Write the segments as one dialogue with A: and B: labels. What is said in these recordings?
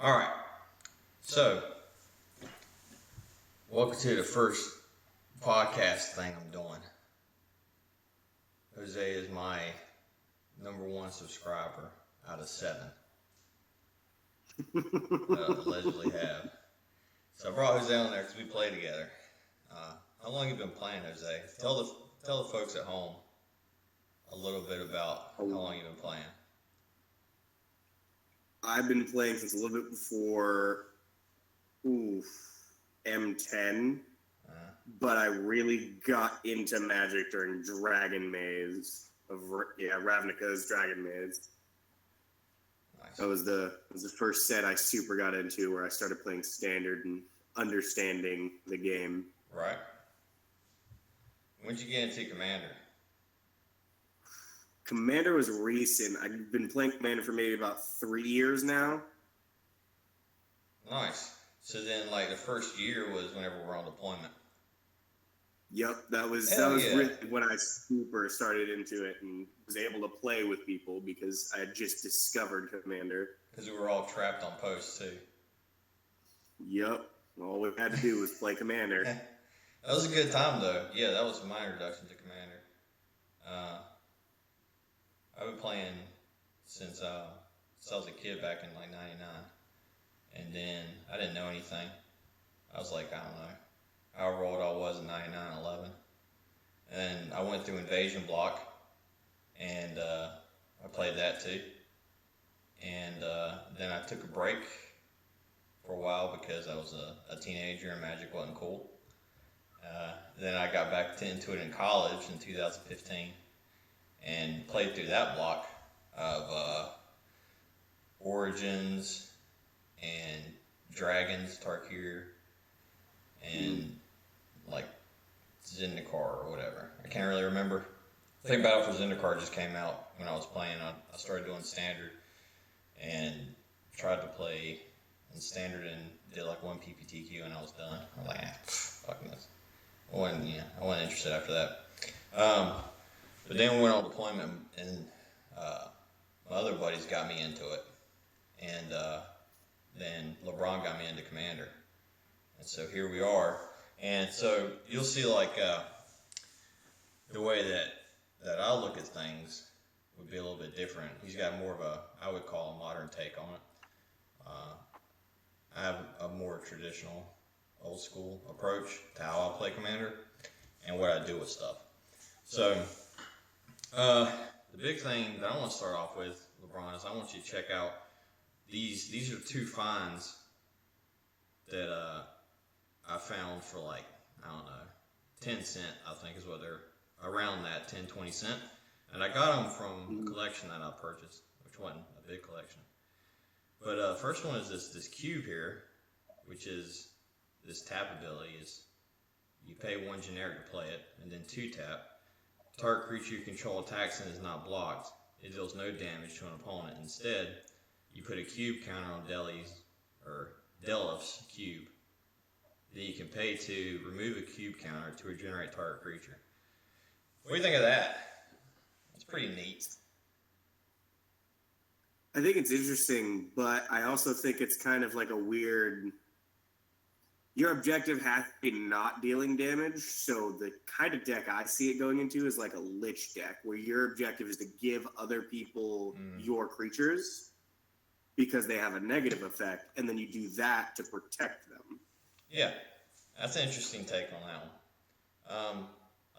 A: All right. So, welcome to the first podcast thing I'm doing. Jose is my #1 subscriber out of 7. That I allegedly have. So I brought Jose on there because we play together. How long have you been playing, Jose? Tell the folks at home a little bit about how long you've been playing.
B: I've been playing since a little bit before M10, but I really got into Magic during Dragon Maze Ravnica's Dragon Maze.
A: Nice.
B: That was the first set I super got into, where I started playing Standard and understanding the game.
A: Right. When'd you get into Commander?
B: Commander was recent. I've been playing Commander for maybe about 3 years now.
A: Nice. So then, like, the first year was whenever we're on deployment.
B: Yep, that was
A: yeah.
B: Really when I super started into it and was able to play with people, because I had just discovered Commander.
A: Because we were all trapped on post too.
B: Yep, all we had to do was play Commander.
A: That was a good time though. Yeah, that was my introduction to Commander. I've been playing since I was a kid back in like '99, and then I didn't know anything. I was like, I don't know, however old I was in '99, '11, and I went through Invasion Block, and I played that too, and then I took a break for a while because I was a teenager and Magic wasn't cool. Then I got back into it in college in 2015. And played through that block of Origins and Dragons, Tarkir, and like Zendikar or whatever. I can't really remember. The thing Battle for Zendikar just came out when I was playing. I started doing Standard and tried to play in Standard and did like 1 PPTQ and I was done. I was like, fuck this. I wasn't interested after that. But then we went on deployment, and my other buddies got me into it, and then LeBron got me into Commander, and so here we are. And so you'll see, like, the way that I look at things would be a little bit different. He's got more of I would call a modern take on it. I have a more traditional, old school approach to how I play Commander and what I do with stuff. So the big thing that I want to start off with, LeBron, is I want you to check out these are 2 finds that I found for like, I don't know, 10 cent, I think is what they're around, that 10, 20 cent. And I got them from a collection that I purchased, which wasn't a big collection. But first one is this cube here, which is this tap ability. Is you pay 1 generic to play it, and then 2 tap. Target creature you control attacks and is not blocked. It deals no damage to an opponent. Instead, you put a cube counter on Delif's cube. Then you can pay to remove a cube counter to regenerate target creature. What do you think of that? It's pretty neat.
B: I think it's interesting, but I also think it's kind of like a weird... Your objective has to be not dealing damage, so the kind of deck I see it going into is like a Lich deck, where your objective is to give other people your creatures because they have a negative effect, and then you do that to protect them.
A: Yeah, that's an interesting take on that one.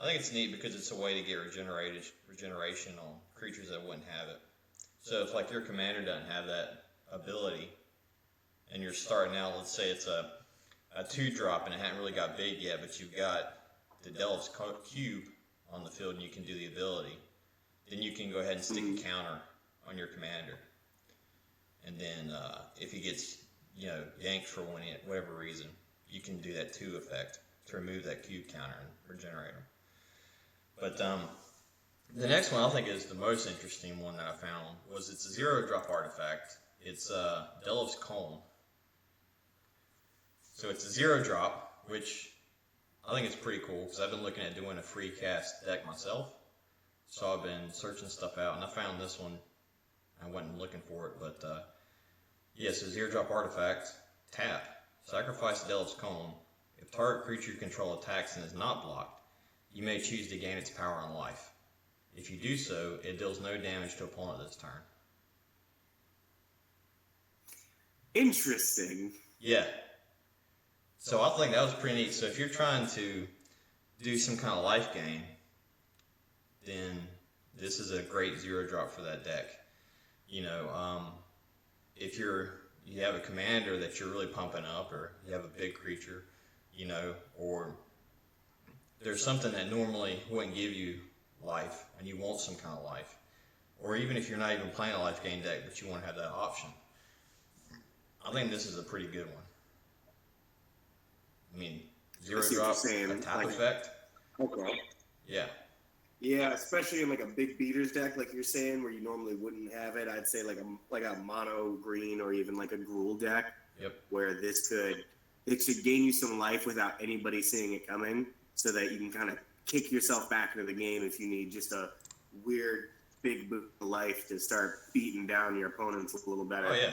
A: I think it's neat because it's a way to get regeneration on creatures that wouldn't have it. So if like your commander doesn't have that ability, and you're starting out, let's say it's a 2-drop and it hadn't really got big yet, but you've got the Delif's cube on the field and you can do the ability, then you can go ahead and stick a counter on your commander. And then if he gets yanked for whatever reason, you can do that 2 effect to remove that cube counter and regenerate him. But the next one I think is the most interesting one that I found was it's a 0-drop artifact. It's Delif's Comb. So it's a 0-drop, which I think it's pretty cool because I've been looking at doing a free cast deck myself. So I've been searching stuff out, and I found this one. I wasn't looking for it, but Yes, a 0-drop artifact. Tap. Sacrifice Delve's Comb. If target creature you control attacks and is not blocked, you may choose to gain its power and life. If you do so, it deals no damage to opponent this turn.
B: Interesting.
A: Yeah. So I think that was pretty neat. So if you're trying to do some kind of life gain, then this is a great 0-drop for that deck. You know, if you have a commander that you're really pumping up, or you have a big creature, you know, or there's something that normally wouldn't give you life, and you want some kind of life, or even if you're not even playing a life gain deck, but you want to have that option, I think this is a pretty good one. I mean, 0-drop, a tap effect.
B: Okay.
A: Yeah.
B: Yeah, especially in like a big beaters deck, like you're saying, where you normally wouldn't have it. I'd say like a mono green or even like a Gruul deck.
A: Yep.
B: Where it should gain you some life without anybody seeing it coming, so that you can kind of kick yourself back into the game if you need just a weird big boot of life to start beating down your opponents a little better.
A: Oh yeah.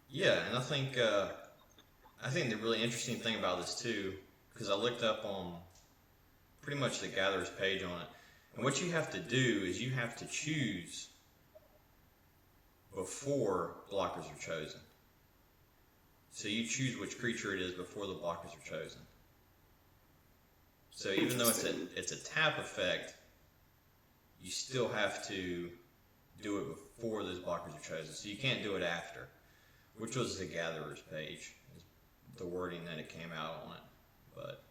A: Yeah, and I think the really interesting thing about this too, because I looked up on pretty much the Gatherer's page on it, and what you have to do is you have to choose before blockers are chosen. So you choose which creature it is before the blockers are chosen. So even though it's a tap effect, you still have to do it before those blockers are chosen. So you can't do it after, which was the Gatherer's page, the wording that it came out on it. But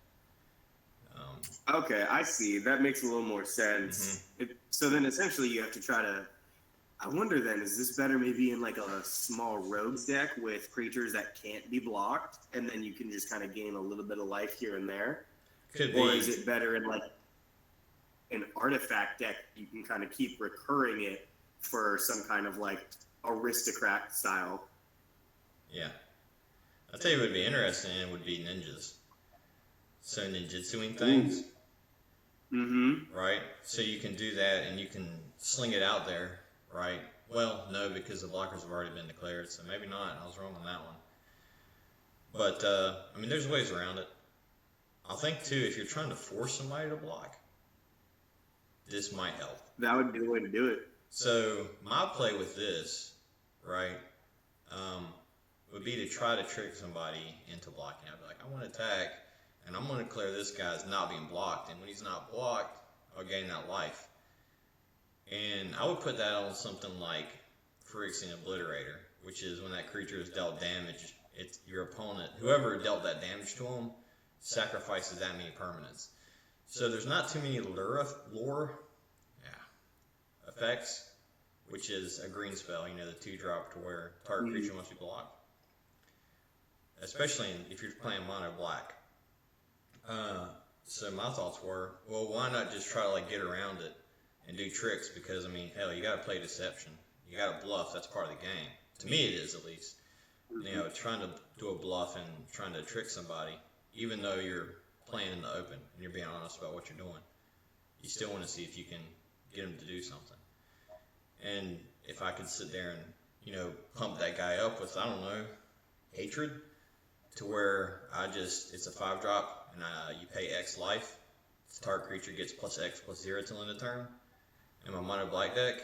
B: okay, I see. That makes a little more sense.
A: Mm-hmm.
B: So then essentially you have to try to, I wonder then, is this better maybe in like a small rogues deck with creatures that can't be blocked, and then you can just kind of gain a little bit of life here and there?
A: Could
B: Or
A: be.
B: is it better in like an artifact deck, you can kind of keep recurring it for some kind of like aristocrat style?
A: Yeah. I'll tell you what would be interesting, it would be ninjas. So ninjutsuing things.
B: Mm-hmm.
A: Right? So you can do that and you can sling it out there, right? Well, no, because the blockers have already been declared, so maybe not. I was wrong on that one. But, I mean, there's ways around it. I think, too, if you're trying to force somebody to block, this might help.
B: That would be the way to do it.
A: So, my play with this, right, would be to try to trick somebody into blocking. I'd be like, I want to attack, and I'm going to declare this guy's not being blocked, and when he's not blocked, I'll gain that life. And I would put that on something like Phyrexian Obliterator, which is when that creature is dealt damage, it's your opponent, whoever dealt that damage to him, sacrifices that many permanents. So there's not too many lore effects, which is a green spell, you know, the 2-drop to where target creature must be blocked. Especially if you're playing mono black. So my thoughts were, well, why not just try to like get around it and do tricks? Because I mean, hell, you got to play deception. You got to bluff. That's part of the game. To me, it is at least. You know, trying to do a bluff and trying to trick somebody, even though you're playing in the open and you're being honest about what you're doing, you still want to see if you can get them to do something. And if I could sit there and, you know, pump that guy up with, I don't know, hatred, to where it's a 5-drop and you pay X life, this target creature gets +X/+0 till end of turn. In my mono black deck,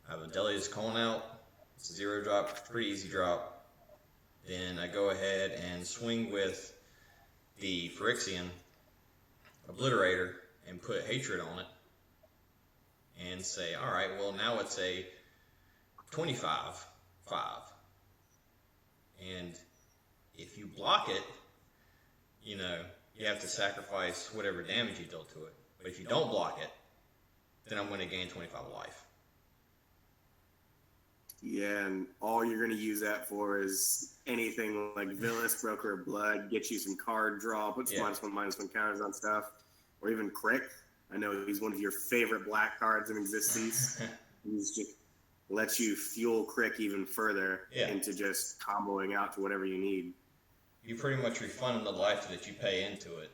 A: I have a Delegate's Calling out. It's a 0-drop, pretty easy drop. Then I go ahead and swing with the Phyrexian Obliterator and put hatred on it and say, alright, well now it's a 25-5. And if you block it, you know, you have to sacrifice whatever damage you dealt to it. But if you don't block it, then I'm going to gain 25 life.
B: Yeah, and all you're going to use that for is anything like Villainous Broker of Blood, get you some card draw, put some -1/-1 counters on stuff, or even Crick. I know he's one of your favorite black cards in existence. He's just lets you fuel Crick even further into just comboing out to whatever you need.
A: You pretty much refund the life that you pay into it.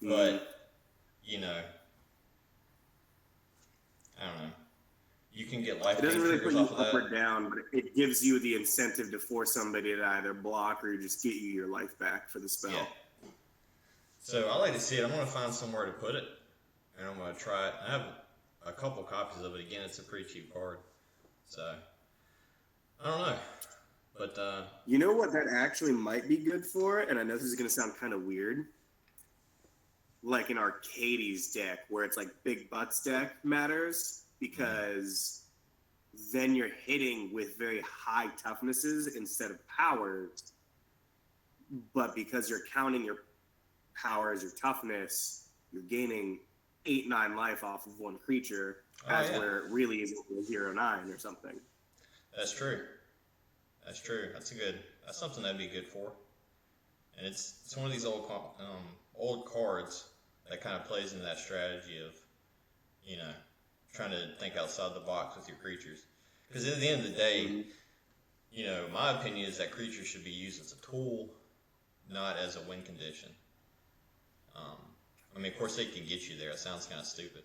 A: But, you know, I don't know. You can get life
B: It
A: gain
B: doesn't really
A: triggers
B: put you
A: off of
B: up
A: that.
B: or down, but it gives you the incentive to force somebody to either block or just get you your life back for the spell.
A: Yeah. So I like to see it. I'm going to find somewhere to put it, and I'm going to try it. I have a couple copies of it. Again, it's a pretty cheap card. So, I don't know. But,
B: you know what that actually might be good for? And I know this is going to sound kind of weird. Like an Arcades deck, where it's like Big Butts deck matters, because then you're hitting with very high toughnesses instead of powers. But because you're counting your power as your toughness, you're gaining 8-9 life off of one creature, where it really is a 0-9 or something.
A: That's true. That's true. That's something that'd be good for. And it's one of these old cards that kind of plays into that strategy of, you know, trying to think outside the box with your creatures. Because at the end of the day, you know, my opinion is that creatures should be used as a tool, not as a win condition. I mean, of course, they can get you there. It sounds kind of stupid.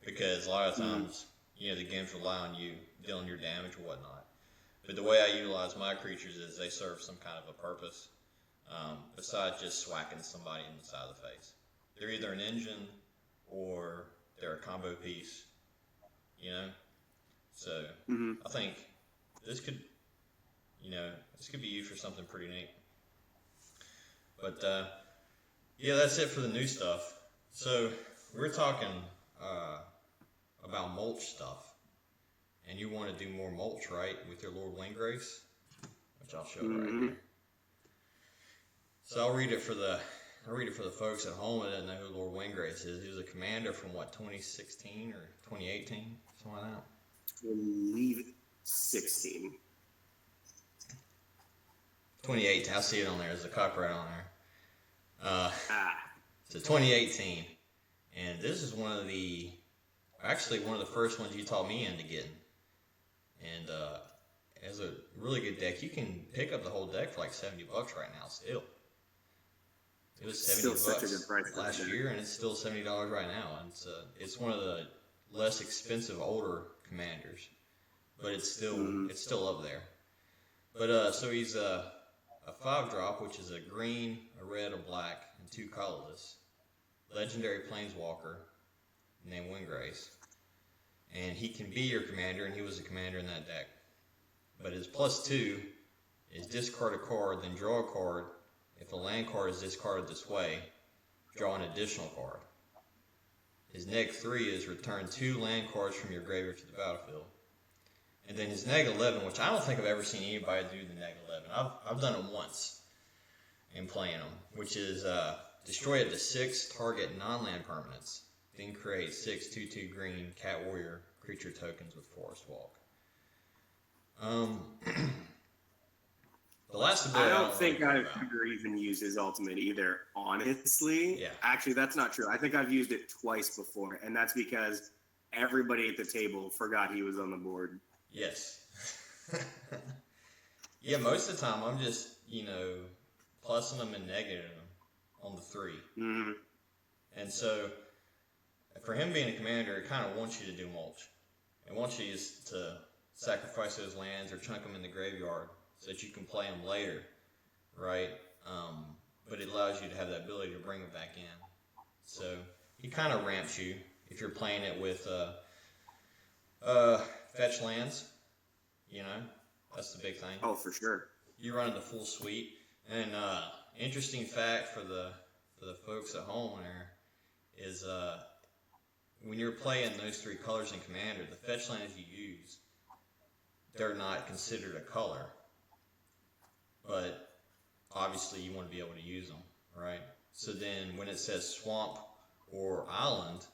A: Because a lot of times, you know, the games rely on you dealing your damage or whatnot. But the way I utilize my creatures is they serve some kind of a purpose, besides just swacking somebody in the side of the face. They're either an engine or they're a combo piece, you know? So I think this could be used for something pretty neat. But yeah, that's it for the new stuff. So we're talking about mulch stuff, and you want to do more mulch, right, with your Lord Windgrace, which I'll show right here. So I'll read it for the folks at home that don't know who Lord Windgrace is. He was a commander from 2016 or 2018, something like that.
B: I believe 16.
A: 2018. I see it on there. There's a copyright on there. So 2018, and this is one of the first ones you taught me into getting. And as a really good deck, you can pick up the whole deck for like $70 right now. Still, it was $70
B: such a good price
A: last year, and it's still $70 right now. And it's one of the less expensive older commanders, but it's still up there. But so he's a 5-drop, which is a green, a red, a black, and 2 colorless. Legendary Planeswalker named Windgrace. And he can be your commander, and he was a commander in that deck. But his +2 is discard a card, then draw a card. If a land card is discarded this way, draw an additional card. His -3 is return 2 land cards from your graveyard to the battlefield. And then his -11, which I don't think I've ever seen anybody do the -11. I've done it once in playing them, which is destroy up to 6 target non-land permanents, then create 6 2/2 green cat warrior creature tokens with Forest Walk. The last ability
B: I don't think I've ever even used his ultimate either, honestly.
A: Yeah.
B: Actually, that's not true. I think I've used it twice before, and that's because everybody at the table forgot he was on the board.
A: Yes. Yeah, most of the time I'm just, you know, plussing them and negating them on the 3. And so, for him being a commander, it kind of wants you to do mulch. It wants you to sacrifice those lands or chunk them in the graveyard so that you can play them later, right? But it allows you to have that ability to bring it back in. So, he kind of ramps you if you're playing it with fetch lands, you know, that's the big thing.
B: Oh, for sure.
A: You're running the full suite. And interesting fact for the folks at home there is when you're playing those 3 colors in Commander, the fetch lands you use, they're not considered a color. But obviously you want to be able to use them, right? So then when it says swamp or island,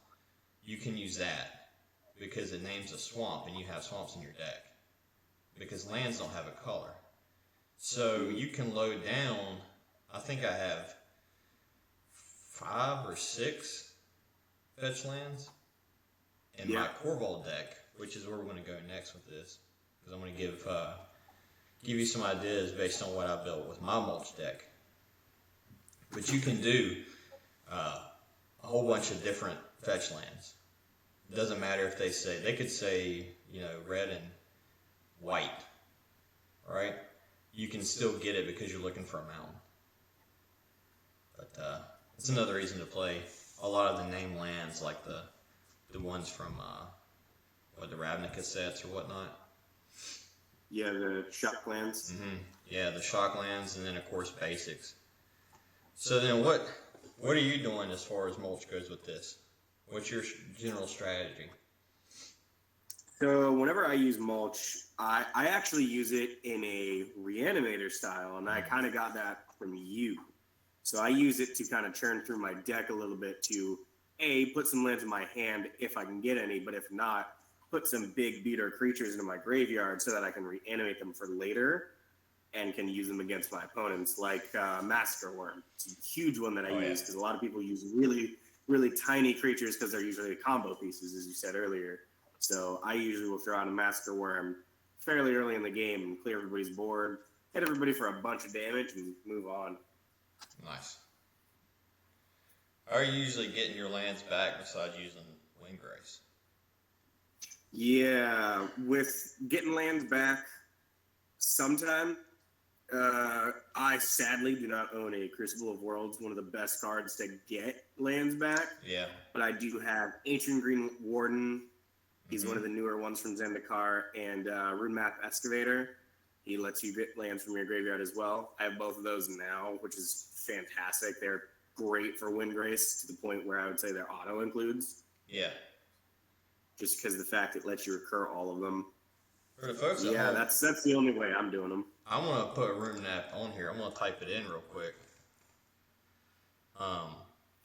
A: you can use that because it names a swamp and you have swamps in your deck. Because lands don't have a color. So you can load down, I think I have 5 or 6 fetch lands in my Corvold deck, which is where we're going to go next with this. Because I'm going to give you some ideas based on what I built with my mulch deck. But you can do a whole bunch of different fetch lands. It doesn't matter if they could say, red and white, right? You can still get it because you're looking for a mountain. But it's another reason to play a lot of the name lands, like the ones from the Ravnica sets or whatnot.
B: Yeah, the shock lands.
A: Mm-hmm. Yeah, the shock lands, and then of course basics. So then, what are you doing as far as mulch goes with this? What's your general strategy?
B: So whenever I use mulch, I actually use it in a reanimator style, and I kind of got that from you. So I use it to kind of churn through my deck a little bit to, put some lands in my hand if I can get any, but if not, put some big beater creatures into my graveyard so that I can reanimate them for later and can use them against my opponents, like Massacre Worm. It's a huge one that I use because a lot of people use really, really tiny creatures because they're usually combo pieces, as you said earlier. So I usually will throw out a Massacre Worm fairly early in the game and clear everybody's board, hit everybody for a bunch of damage, and move on.
A: Nice. How are you usually getting your lands back besides using windgrace?
B: Yeah, with getting lands back, sometime. I sadly do not own a Crucible of Worlds, one of the best cards to get lands back.
A: Yeah.
B: But I do have Ancient Green Warden. He's one of the newer ones from Zendikar, and Rune Map Excavator. He lets you get lands from your graveyard as well. I have both of those now, which is fantastic. They're great for windgrace to the point where I would say they're auto includes.
A: Yeah.
B: Just because of the fact it lets you recur all of them.
A: For the folks at
B: yeah,
A: home,
B: that's the only way I'm doing them.
A: I'm gonna put a Rune Map on here. I'm gonna type it in real quick.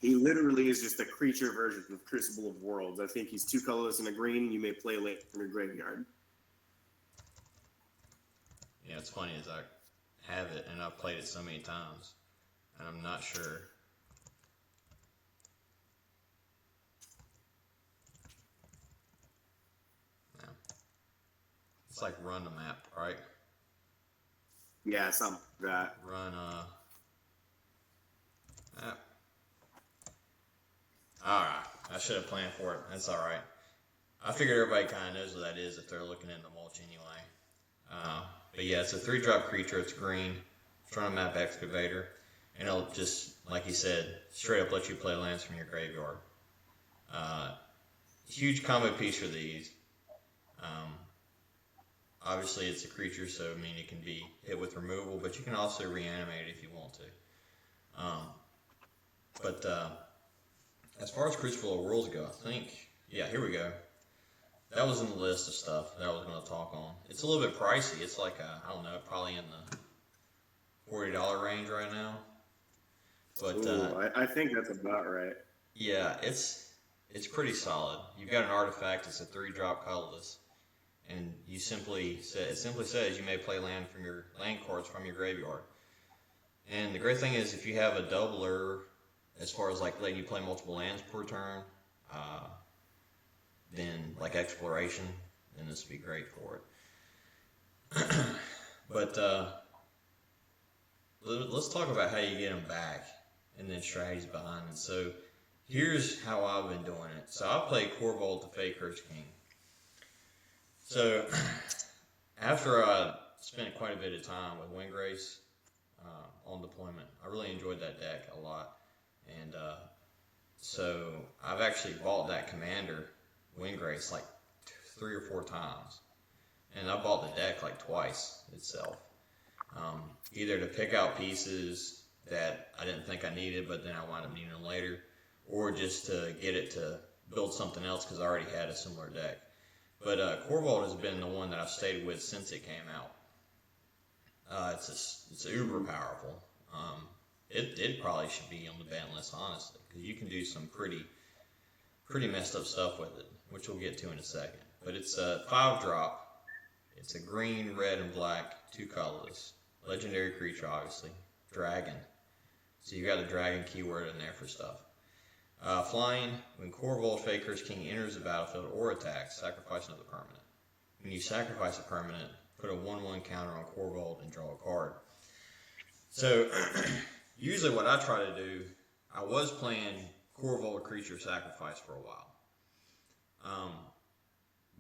B: He literally is just a creature version of Crucible of Worlds. I think he's 2 colorless and a green. You may play late from your graveyard.
A: Yeah, it's funny as I have it and I've played it so many times, and I'm not sure. No. It's like run the map, right?
B: Yeah, something like that.
A: Run map. Alright, I should have planned for it. That's alright. I figured everybody kind of knows what that is if they're looking into mulch anyway. But yeah, it's a 3-drop creature. It's green. It's run a map excavator. And it'll just, like you said, straight up let you play lands from your graveyard. Huge combo piece for these. Obviously, it's a creature, so I mean, it can be hit with removal, but you can also reanimate it if you want to. As far as Crucible of Worlds go, I think, yeah, here we go. That was in the list of stuff that I was going to talk on. It's a little bit pricey. It's like, I don't know, probably in the $40 range right now. But
B: Ooh, I think that's about right.
A: Yeah, it's pretty solid. You've got an artifact. It's a 3-drop colorless. And it simply says you may play land cards from your graveyard. And the great thing is, if you have a doubler, as far as like letting you play multiple lands per turn, then like exploration, then this would be great for it. But let's talk about how you get them back, and then strategies behind it. So here's how I've been doing it. So I play Korvold the Fae Curesed King. So, after I spent quite a bit of time with windgrace on deployment, I really enjoyed that deck a lot. And so, I've actually bought that commander, windgrace, like 3 or 4 times. And I bought the deck like twice itself. Either to pick out pieces that I didn't think I needed, but then I wound up needing them later, or just to get it to build something else because I already had a similar deck. But Corvolt has been the one that I've stayed with since it came out. It's uber powerful. It probably should be on the ban list, honestly, because you can do some pretty messed up stuff with it, which we'll get to in a second. But it's a 5-drop. It's a green, red, and black, 2 colorless. Legendary creature, obviously. Dragon. So you got a dragon keyword in there for stuff. Flying, when Korvold Fae Curesed King enters the battlefield or attacks, sacrifice another permanent. When you sacrifice a permanent, put a 1/1 counter on Korvold and draw a card. So, usually what I try to do, I was playing Korvold Creature Sacrifice for a while.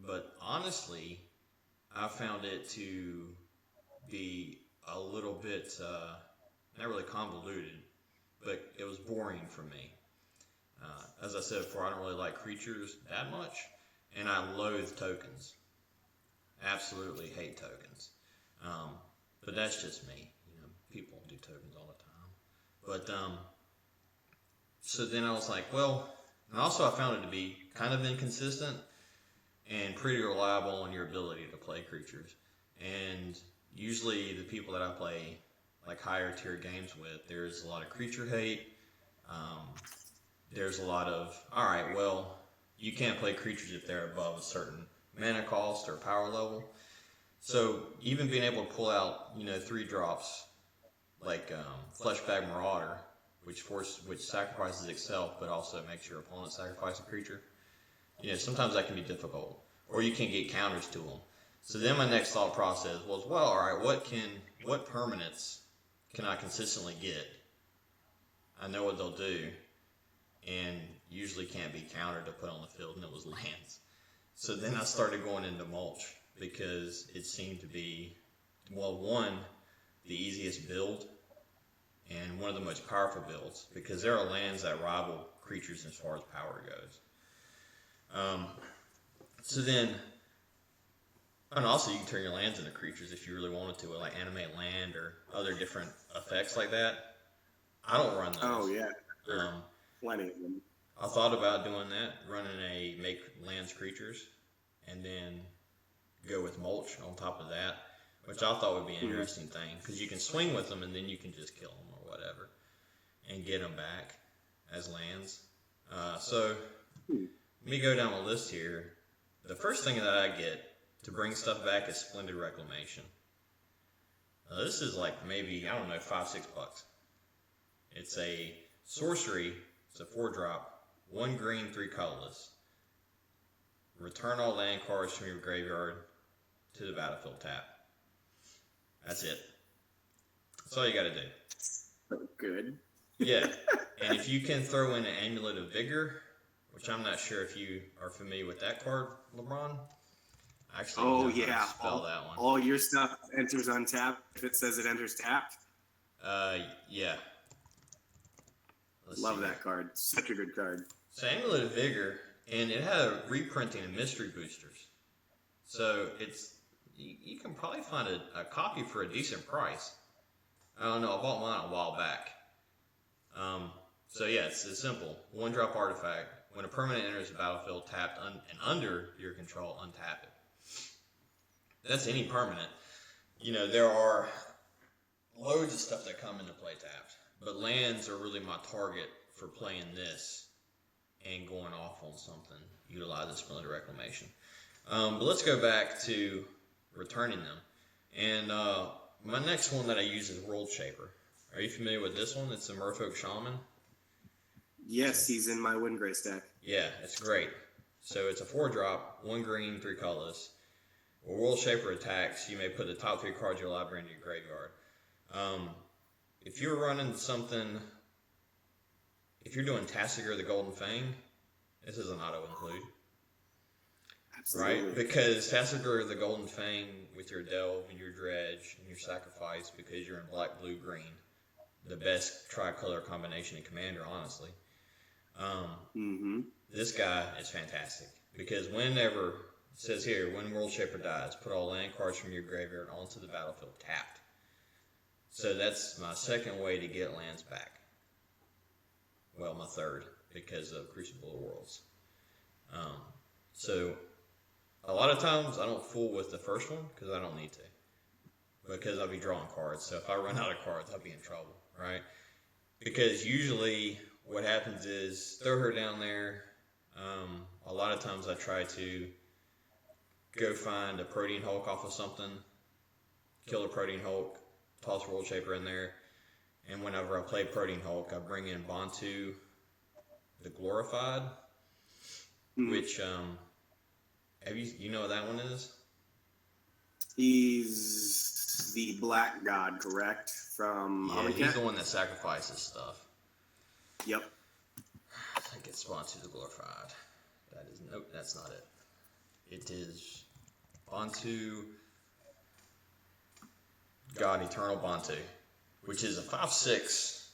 A: But honestly, I found it to be a little bit, not really convoluted, but it was boring for me. As I said before, I don't really like creatures that much, and I loathe tokens. Absolutely hate tokens. But that's just me. People do tokens all the time. But so then I was like, well, and also I found it to be kind of inconsistent and pretty reliable on your ability to play creatures. And usually the people that I play like higher tier games with, there's a lot of creature hate. There's a lot of, all right, well, you can't play creatures if they're above a certain mana cost or power level. So even being able to pull out, 3 drops like Fleshbag Marauder, which sacrifices itself, but also makes your opponent sacrifice a creature. Sometimes that can be difficult, or you can get counters to them. So then my next thought process was, well, all right, what permanents can I consistently get? I know what they'll do, and usually can't be countered to put on the field, and it was lands. So then I started going into Mulch, because it seemed to be, well, one, the easiest build, and one of the most powerful builds, because there are lands that rival creatures as far as power goes. So then, and also you can turn your lands into creatures if you really wanted to, like animate land or other different effects like that. I don't run those.
B: Oh yeah, sure. Plenty of them.
A: I thought about doing that, running a make lands creatures, and then go with Mulch on top of that, which I thought would be an interesting thing, because you can swing with them and then you can just kill them or whatever and get them back as lands. So let me go down the list here. The first thing that I get to bring stuff back is Splendid Reclamation. This is like maybe, I don't know, $5-6. It's a sorcery. It's a 4-drop, 1 green, 3 colorless. Return all land cards from your graveyard to the battlefield tap. That's it. That's all you gotta do.
B: So good.
A: Yeah. And if you can throw in an Amulet of Vigor, which I'm not sure if you are familiar with that card, LeBron. Actually,
B: oh yeah,
A: spell that one.
B: All your stuff enters untapped if it says it enters tapped.
A: Yeah.
B: Love that card. Such a good card.
A: So Amulet of Vigor, and it had a reprinting of Mystery Boosters. So it's you can probably find a copy for a decent price. I don't know. I bought mine a while back. So yeah, it's simple. 1-drop artifact. When a permanent enters the battlefield, tapped and under your control, untap it. That's any permanent. There are loads of stuff that come into play tapped, but lands are really my target for playing this and going off on something. Utilize the Splendid Reclamation. But let's go back to returning them. And my next one that I use is World Shaper. Are you familiar with this one? It's a Merfolk Shaman.
B: Yes, he's in my windgrace deck.
A: Yeah, it's great. So it's a 4-drop, 1 green, 3 colorless. When World Shaper attacks, you may put the top 3 cards of your library into your graveyard. If you're running something, if you're doing Tasigur the Golden Fang, this is an auto-include.
B: Absolutely.
A: Right? Because Tasigur the Golden Fang with your Delve and your Dredge and your Sacrifice, because you're in black, blue, green, the best tricolor combination in Commander, honestly. This guy is fantastic, because whenever, it says here, when World Shaper dies, put all land cards from your graveyard onto the battlefield tapped. So that's my second way to get lands back. Well, my third, because of Crucible of Worlds. So a lot of times I don't fool with the first one, because I don't need to, because I'll be drawing cards. So if I run out of cards, I'll be in trouble, right? Because usually what happens is, throw her down there. A lot of times I try to go find a Protean Hulk off of something, kill a Protean Hulk, toss World Shaper in there, and whenever I play Protean Hulk, I bring in Bantu the Glorified, which, you know what that one is?
B: He's the Black God, correct? From
A: Yeah, he's the one that sacrifices stuff.
B: Yep.
A: I think it's Bantu the Glorified. Nope, that's not it. It is Bantu God Eternal Bantu, which is a 5/6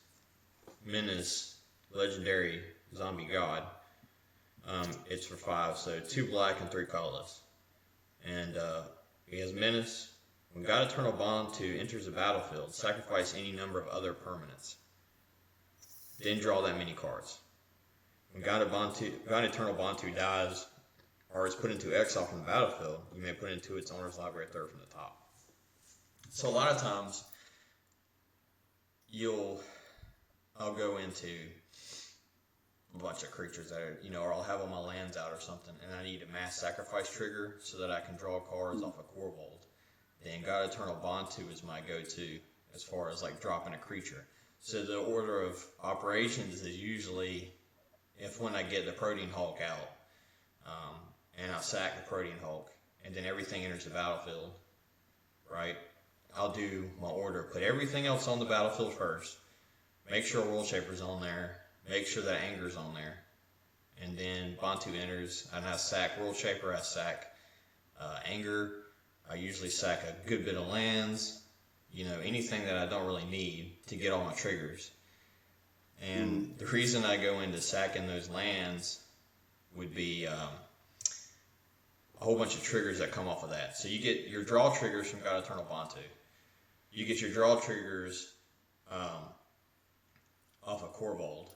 A: menace legendary zombie god. It's for 5, so 2 black and 3 colorless. And he has menace. When God Eternal Bantu enters the battlefield, sacrifice any number of other permanents. Then draw that many cards. When God Eternal Bantu dies or is put into exile from the battlefield, you may put it into its owner's library third from the top. So a lot of times, I'll go into a bunch of creatures that are, or I'll have all my lands out or something, and I need a mass sacrifice trigger so that I can draw cards off of Korvold. Then God Eternal Bantu is my go-to as far as like dropping a creature. So the order of operations is usually when I get the Protean Hulk out, and I sack the Protean Hulk, and then everything enters the battlefield, right? I'll do my order, put everything else on the battlefield first, make sure World Shaper's on there, make sure that Anger's on there, and then Bantu enters, and I sack World Shaper, I sack Anger, I usually sack a good bit of lands, anything that I don't really need to get all my triggers. And the reason I go into sacking those lands would be a whole bunch of triggers that come off of that. So you get your draw triggers from God Eternal Bantu. You get your draw triggers off of Corvold.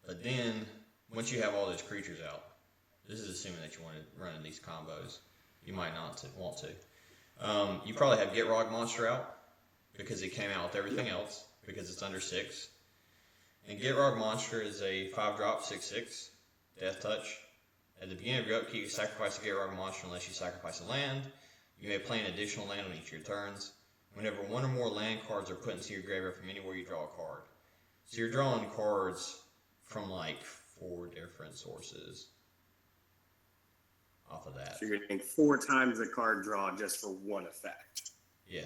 A: But then, once you have all those creatures out, this is assuming that you want to run in these combos. You might not want to. You probably have Get Rog Monster out, because it came out with everything else, because it's under 6. And Get Rog Monster is a 5-drop, 6/6, Death Touch. At the beginning of your upkeep, you sacrifice a Get Rog Monster unless you sacrifice a land. You may play an additional land on each of your turns. Whenever one or more land cards are put into your graveyard from anywhere, you draw a card. So you're drawing cards from like 4 different sources off of that.
B: So you're getting 4 times the card draw just for one effect.
A: Yeah.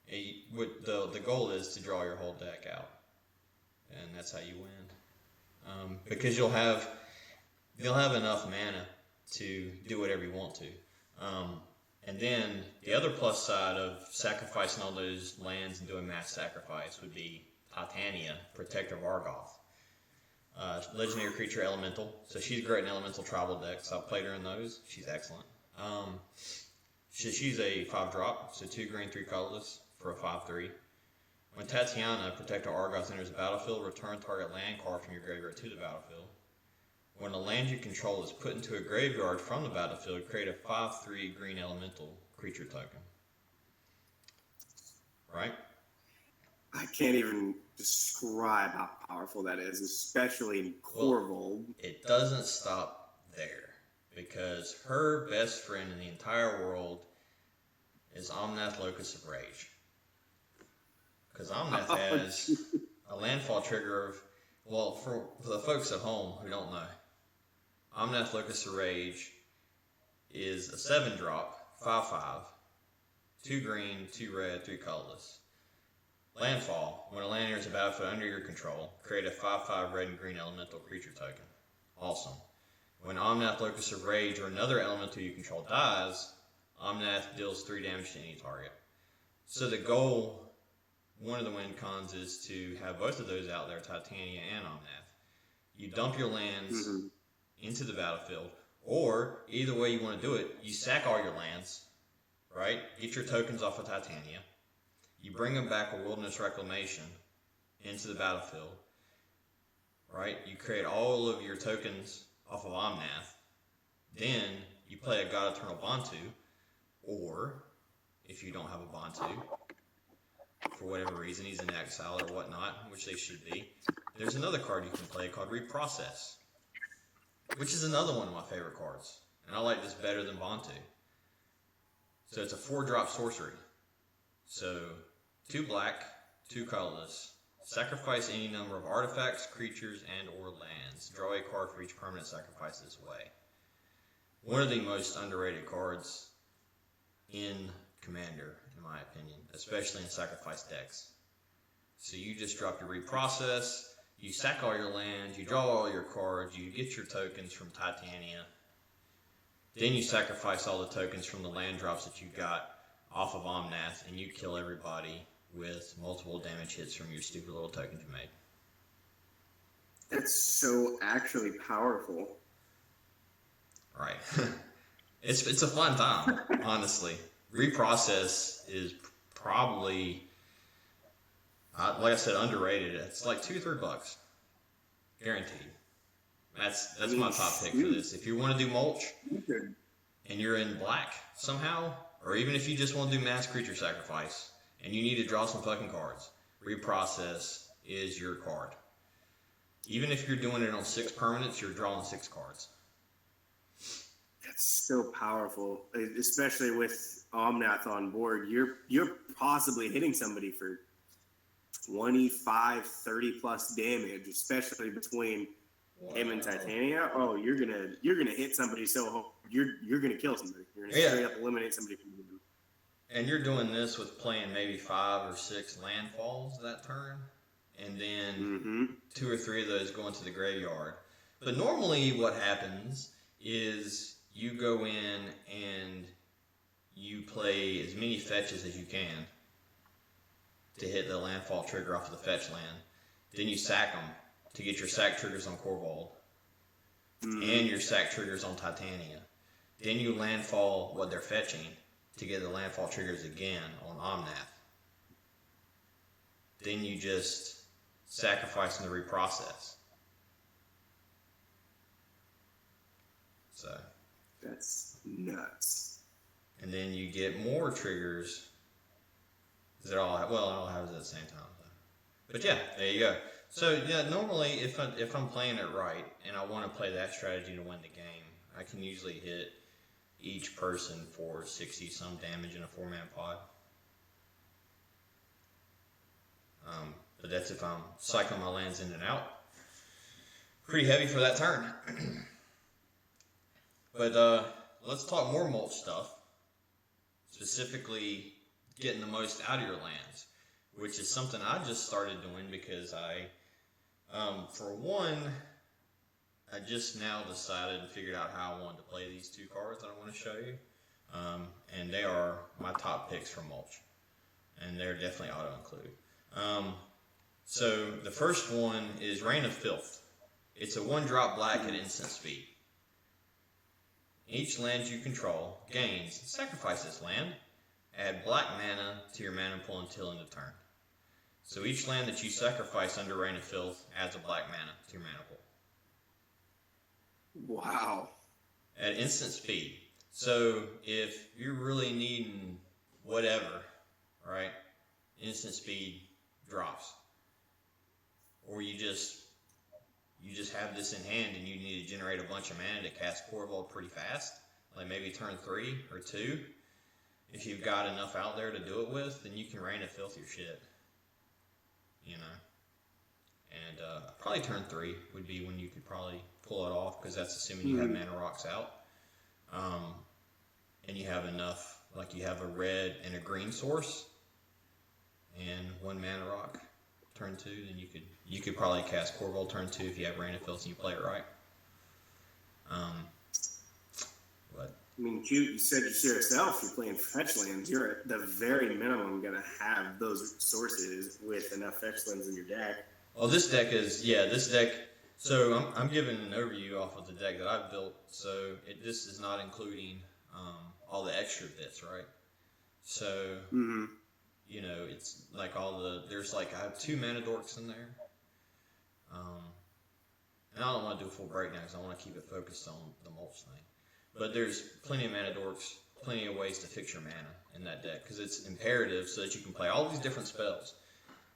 A: The goal is to draw your whole deck out, and that's how you win. Because you'll have enough mana to do whatever you want to. And then the other plus side of sacrificing all those lands and doing mass sacrifice would be Titania, Protector of Argoth. Legendary creature elemental. So she's great in elemental tribal decks. I've played her in those. She's excellent. She's a 5-drop, so 2 green, 3 colorless for a 5/3. When Titania, Protector Argoth, enters the battlefield, return target land card from your graveyard to the battlefield. When a land you control is put into a graveyard from the battlefield, create a 5/3 green elemental creature token. Right?
B: I can't even describe how powerful that is, especially in Korvold.
A: Well, it doesn't stop there, because her best friend in the entire world is Omnath, Locus of Rage. Because Omnath has a landfall trigger of, for the folks at home who don't know, Omnath, Locus of Rage is a 7-drop, 5/5, 2 green, 2 red, 3 colorless. Landfall, when a land enters a battlefield under your control, create a 5/5 red and green elemental creature token. Awesome. When Omnath, Locus of Rage, or another elemental you control dies, Omnath deals 3 damage to any target. So the goal, one of the win cons, is to have both of those out there, Titania and Omnath. You dump your lands into the battlefield, or either way you want to do it, you sack all your lands, right? Get your tokens off of Titania. You bring them back with Wilderness Reclamation into the battlefield, right? You create all of your tokens off of Omnath. Then you play a God Eternal Bantu, or if you don't have a Bantu, for whatever reason, he's in exile or whatnot, which they should be, there's another card you can play called Reprocess, which is another one of my favorite cards. And I like this better than Bantu. So it's a 4-drop sorcery. So 2 black, 2 colorless. Sacrifice any number of artifacts, creatures, and or lands. Draw a card for each permanent sacrifice this way. One of the most underrated cards in Commander, in my opinion, especially in sacrifice decks. So you just drop your Reprocess, you sack all your lands, you draw all your cards, you get your tokens from Titania, Then you sacrifice all the tokens from the land drops that you got off of Omnath, and you kill everybody with multiple damage hits from your stupid little tokens you made.
B: That's so actually powerful.
A: Right. It's a fun time, honestly. Reprocess is probably, like I said, underrated. It's like $2 or $3, guaranteed. That's my top pick for this. If you want to do mulch and you're in black somehow, or even if you just want to do mass creature sacrifice and you need to draw some fucking cards, Reprocess is your card. Even if you're doing it on 6 permanents, you're drawing 6 cards.
B: That's so powerful, especially with Omnath on board. You're possibly hitting somebody for 25, 30 plus damage, especially between him and Titania. Oh, you're gonna hit somebody so hard. You're gonna kill somebody. You're gonna straight up eliminate somebody from the game.
A: And you're doing this with playing maybe 5 or 6 landfalls that turn, and then 2 or 3 of those go into the graveyard. But normally, what happens is you go in and you play as many fetches as you can to hit the landfall trigger off of the fetch land. Then you sack them to get your sack triggers on Korvold and your sack triggers on Titania. Then you landfall what they're fetching to get the landfall triggers again on Omnath. Then you just sacrifice and the reprocess. So
B: that's nuts.
A: And then you get more triggers. Does it all have, well, it all happens at the same time. But yeah, there you go. So yeah, normally if I'm playing it right and I want to play that strategy to win the game, I can usually hit each person for 60 some damage in a 4-man pod. But that's if I'm cycling my lands in and out. Pretty heavy for that turn. But let's talk more mulch stuff. Specifically, getting the most out of your lands, which is something I just started doing because for one, I just now decided and figured out how I wanted to play these 2 cards that I want to show you. And they are my top picks for mulch. And they're definitely auto-include. So the first one is Reign of Filth. It's a 1-drop black at instant speed. Each land you control gains, sacrifice this land, add black mana to your mana pool until end of turn. So each land that you sacrifice under Reign of Filth adds a black mana to your mana pool.
B: Wow.
A: At instant speed. So if you're really needing whatever, right, instant speed drops. Or you just have this in hand and you need to generate a bunch of mana to cast Corvolt pretty fast, like maybe turn 3 or 2. If you've got enough out there to do it with, then you can Reign of Filth your shit. You know? And probably turn 3 would be when you could probably pull it off, because that's assuming you have mana rocks out. And you have enough, like you have a red and a green source, and 1 mana rock. Turn 2, then you could probably cast Corvold turn 2 if you have Reign of Filth and you play it right. But
B: I mean, you said yourself, you're playing fetch lands. You're at the very minimum going to have those sources with enough fetch lands in your deck.
A: Well, this deck. So I'm giving an overview off of the deck that I've built. So this is not including all the extra bits, right? So. You know, it's like there's like, I have 2 mana dorks in there. And I don't want to do a full breakdown because I want to keep it focused on the mulch thing. But there's plenty of mana dorks, plenty of ways to fix your mana in that deck, because it's imperative so that you can play all these different spells.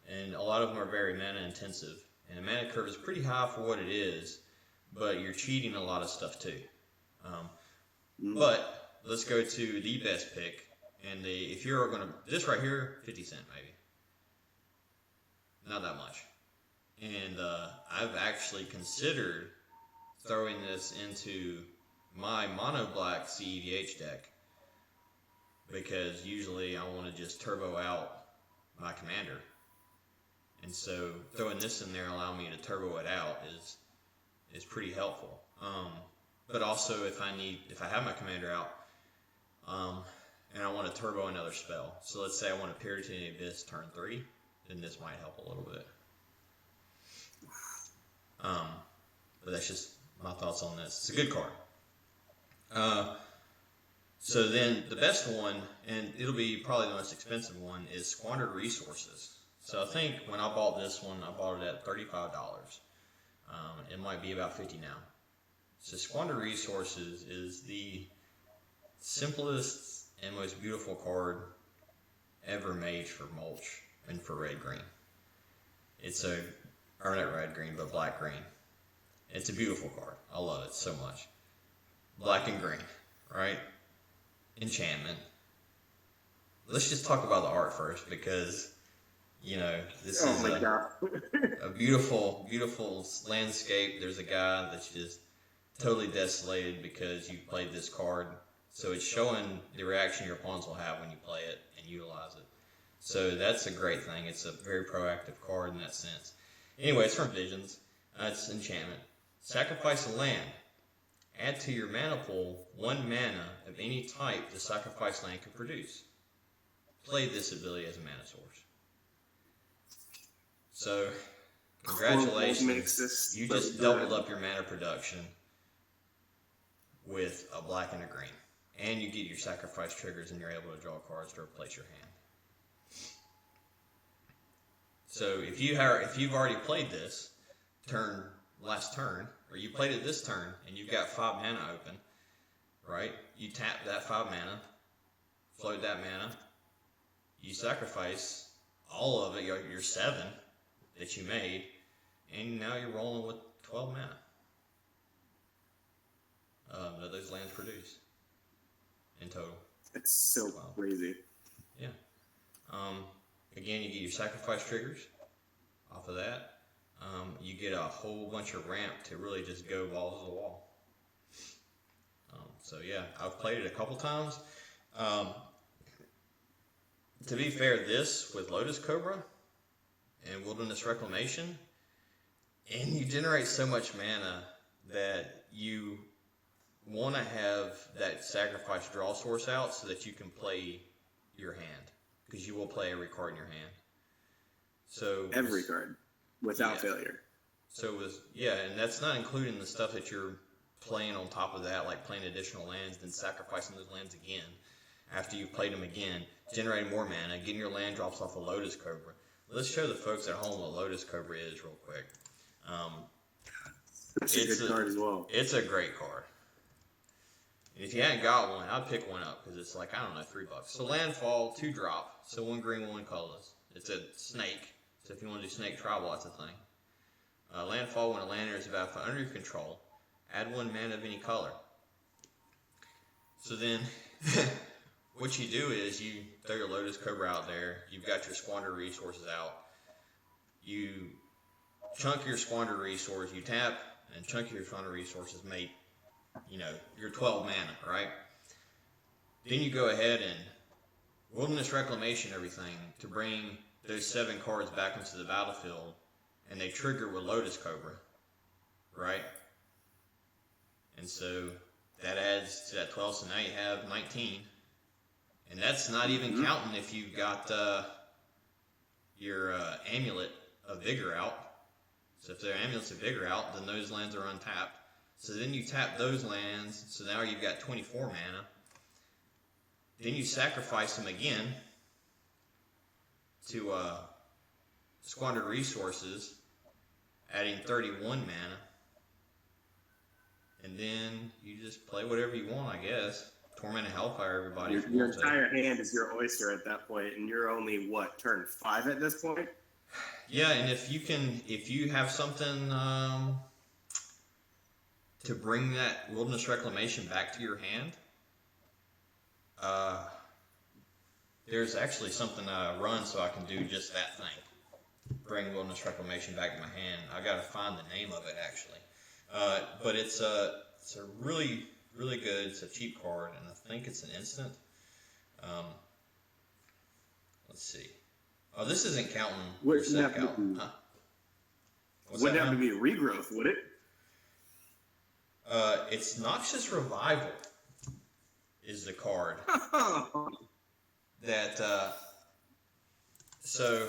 A: And a lot of them are very mana intensive. And the mana curve is pretty high for what it is, but you're cheating a lot of stuff too. But let's go to the best pick. And if you're going to, this right here, 50 cents maybe. Not that much. And I've actually considered throwing this into my mono black CEDH deck, because usually I want to just turbo out my commander. And so throwing this in there, allowing me to turbo it out is pretty helpful. but also if I have my commander out, and I want to turbo another spell. So let's say I want to Peer-to the Abyss turn 3, then this might help a little bit. But that's just my thoughts on this. It's a good card. So then the best one, and it'll be probably the most expensive one, is Squandered Resources. So I think when I bought this one, I bought it at $35. It might be about $50 now. So Squandered Resources is the simplest and most beautiful card ever made for Mulch and for red-green. It's or not red-green, but black-green. It's a beautiful card. I love it so much. Black and green, right? Enchantment. Let's just talk about the art first, because this is a beautiful, beautiful landscape. There's a guy that's just totally desolated because you played this card. So it's showing the reaction your opponents will have when you play it and utilize it. So that's a great thing. It's a very proactive card in that sense. Anyway, it's from Visions. It's enchantment. Sacrifice a land. Add to your mana pool 1 mana of any type the sacrifice land can produce. Play this ability as a mana source. So, congratulations. You just doubled up your mana production with a black and a green. And you get your sacrifice triggers and you're able to draw cards to replace your hand. So if you've already played this last turn, or you played it this turn and you've got 5 mana open, right? You tap that 5 mana, float that mana, you sacrifice all of it, your 7 that you made, and now you're rolling with 12 mana that those lands produce in total.
B: It's so crazy.
A: Yeah. Again, you get your sacrifice triggers off of that. You get a whole bunch of ramp to really just go balls to the wall. So yeah, I've played it a couple times. To be fair, this with Lotus Cobra and Wilderness Reclamation, and you generate so much mana that you want to have that sacrifice draw source out so that you can play your hand, because you will play every card in your hand. So
B: every card without failure.
A: So and that's not including the stuff that you're playing on top of that, like playing additional lands, then sacrificing those lands again after you've played them again, generating more mana, getting your land drops off of Lotus Cobra. Let's show the folks at home what Lotus Cobra is real quick.
B: It's a good card as well.
A: It's a great card. And if you hadn't got one, I'd pick one up because it's like, I don't know, $3. So landfall, 2-drop. So 1 green, 1 colorless. It's a snake. So if you want to do snake tribal, that's a thing. Landfall, when a land is about under your control, add 1 mana of any color. So then, what you do is you throw your Lotus Cobra out there. You've got your Squandered Resources out. You chunk your Squandered Resource. You tap and chunk your Squandered Resources, make your 12 mana, right? Then you go ahead and Wilderness Reclamation everything to bring those 7 cards back into the battlefield, and they trigger with Lotus Cobra, right? And so that adds to that 12, so now you have 19. And that's not even counting if you've got your Amulet of Vigor out. So if there are Amulets of Vigor out, then those lands are untapped. So then you tap those lands, so now you've got 24 mana. Then you sacrifice them again to Squandered Resources, adding 31 mana. And then you just play whatever you want, I guess. Torment and Hellfire everybody.
B: Your entire hand is your oyster at that point, and you're only, turn 5 at this point?
A: Yeah, and if you have something to bring that Wilderness Reclamation back to your hand, there's actually something I run so I can do just that thing. Bring Wilderness Reclamation back to my hand. I gotta find the name of it actually. But it's a really, really good, it's a cheap card, and I think it's an instant. Let's see. Oh, this isn't counting your sec out. Huh?
B: Wouldn't have to be regrowth, would it?
A: It's Noxious Revival is the card that, so,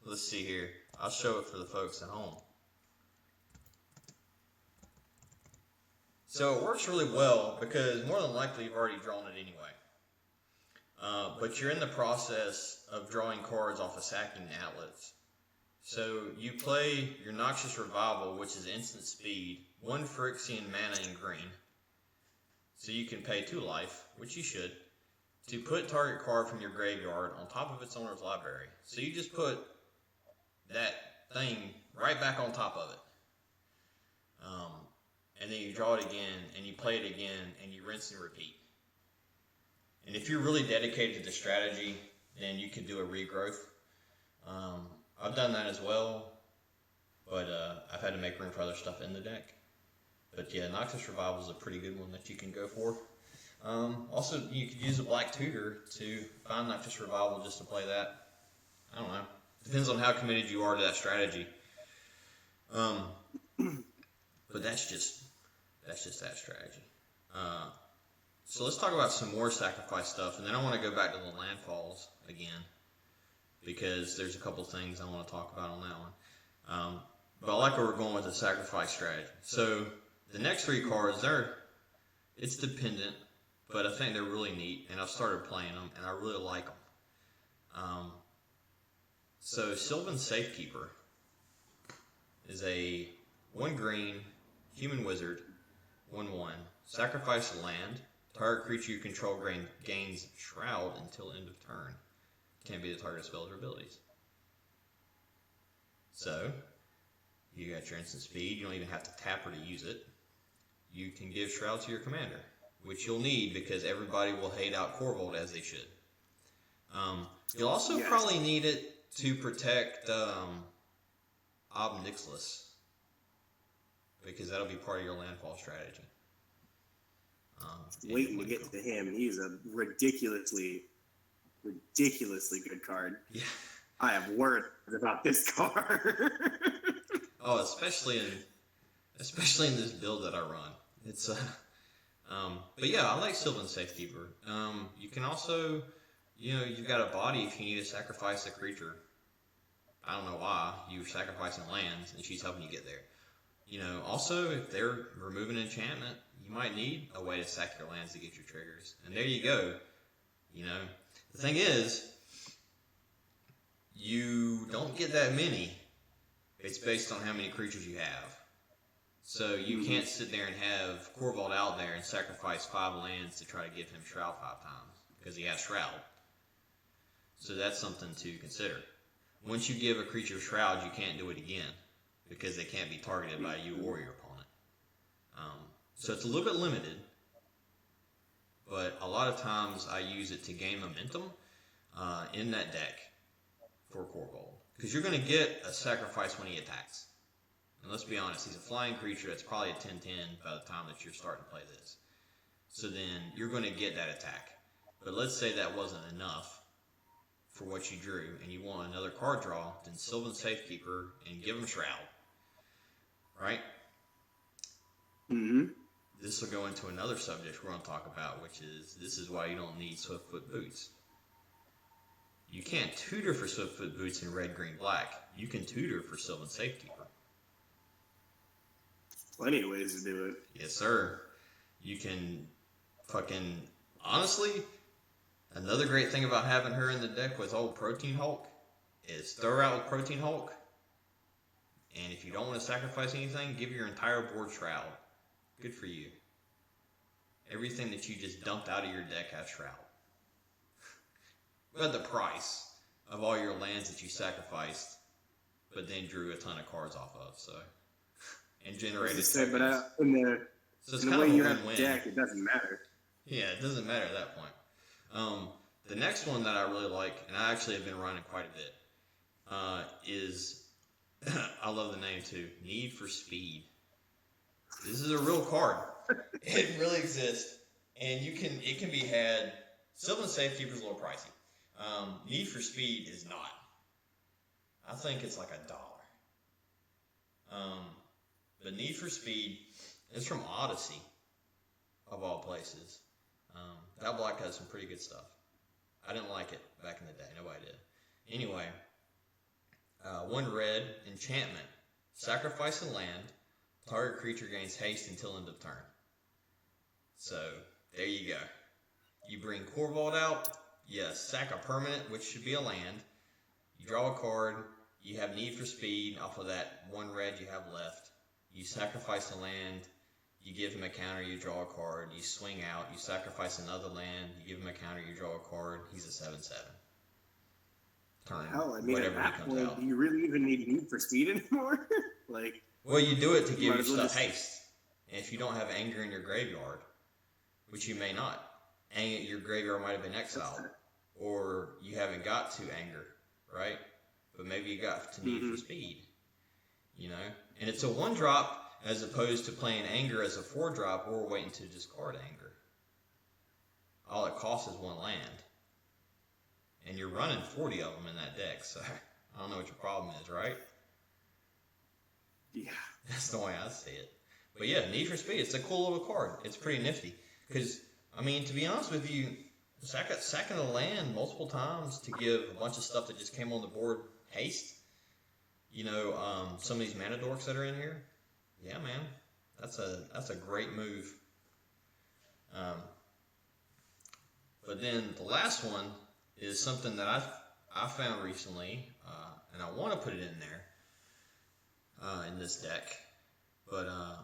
A: let's see here. I'll show it for the folks at home. So it works really well because more than likely you've already drawn it anyway. But you're in the process of drawing cards off of sacking the outlets. So you play your Noxious Revival, which is instant speed, 1 Phyrexian mana in green. So you can pay 2 life, which you should, to put target card from your graveyard on top of its owner's library. So you just put that thing right back on top of it. And then you draw it again, and you play it again, and you rinse and repeat. And if you're really dedicated to the strategy, then you can do a regrowth. I've done that as well, but I've had to make room for other stuff in the deck. But yeah, Noxious Revival is a pretty good one that you can go for. Also, you could use a black tutor to find Noxious Revival just to play that. I don't know. Depends on how committed you are to that strategy. But that's just that strategy. So let's talk about some more sacrifice stuff, and then I want to go back to the landfalls again, because there's a couple things I want to talk about on that one. But I like where we're going with the sacrifice strategy. So the next 3 cards, it's dependent, but I think they're really neat, and I've started playing them, and I really like them. So Sylvan Safekeeper is a 1 green human wizard, 1/1. Sacrifice a land. Target creature you control gains Shroud until end of turn. Can't be the target of spells or abilities. So, you got your instant speed. You don't even have to tap her to use it. You can give Shroud to your commander, which you'll need because everybody will hate out Corvolt as they should. You'll also probably need it to protect Ob Nixilis, because that'll be part of your landfall strategy.
B: Waiting to get to him. He's a ridiculously good card.
A: Yeah.
B: I have words about this card.
A: Oh, especially in this build that I run. It's but yeah, I like Sylvan Safekeeper. You can also, you've got a body if you need to sacrifice a creature. I don't know why. You're sacrificing lands, and she's helping you get there. Also, if they're removing enchantment, you might need a way to sack your lands to get your triggers. And there you go. The thing is, you don't get that many. It's based on how many creatures you have. So you can't sit there and have Corvold out there and sacrifice 5 lands to try to give him Shroud 5 times, because he has Shroud. So that's something to consider. Once you give a creature Shroud, you can't do it again, because they can't be targeted by you or your opponent. So it's a little bit limited, but a lot of times I use it to gain momentum in that deck for Korvold. Because you're going to get a sacrifice when he attacks. And let's be honest, he's a flying creature that's probably a 10-10 by the time that you're starting to play this. So then you're going to get that attack. But let's say that wasn't enough for what you drew, and you want another card draw, then Sylvan Safekeeper and give him Shroud. Right?
B: Mm-hmm.
A: This will go into another subject we're going to talk about, which is, this is why you don't need Swiftfoot Boots. You can't tutor for Swiftfoot Boots in red, green, black. You can tutor for Sylvan Safekeeper.
B: Plenty of ways to do it.
A: Yes, sir. You can honestly, another great thing about having her in the deck with old Protein Hulk is throw her out with Protein Hulk, and if you don't want to sacrifice anything, give your entire board Shroud. Good for you. Everything that you just dumped out of your deck has Shroud. But the price of all your lands that you sacrificed, but then drew a ton of cards off of, so. And generated
B: so in the way you have the deck, it doesn't matter.
A: Yeah, it doesn't matter at that point. The next one that I really like, and I actually have been running quite a bit, is, I love the name too, Need for Speed. This is a real card. It really exists, and it can be had. Sylvan Safekeeper is a little pricey. Need for Speed is not. I think it's like $1. But Need for Speed, It's from Odyssey, of all places. That block has some pretty good stuff. I didn't like it back in the day. Nobody did. Anyway, 1 red enchantment. Sacrifice a land. Target creature gains haste until end of turn. So, there you go. You bring Corvold out. You sack a permanent, which should be a land. You draw a card. You have need for speed off of that 1 red you have left. You sacrifice a land. You give him a counter, you draw a card. You swing out, you sacrifice another land, you give him a counter, you draw a card. He's a 7/7. Turn.
B: Hell, I mean,
A: whatever
B: at that
A: he comes
B: point,
A: out.
B: do you really even need for speed anymore? Like,
A: well, you do it to give
B: might
A: your
B: as well
A: stuff
B: just-
A: haste. And if you don't have anger in your graveyard, which you may not, your graveyard might have been exiled, or you haven't got to anger, right? But maybe you got to need for speed, you know? And it's a 1-drop as opposed to playing anger as a 4-drop or waiting to discard anger. All it costs is 1 land. And you're running 40 of them in that deck, so I don't know what your problem is, right?
B: Yeah.
A: That's the way I see it. But yeah, Need for Speed, it's a cool little card. It's pretty nifty. Because, I mean, to be honest with you, sacking the land multiple times to give a bunch of stuff that just came on the board haste, you know, some of these mana dorks that are in here, yeah, man, that's a great move. But then the last one is something that I found recently, and I want to put it in there in this deck, but I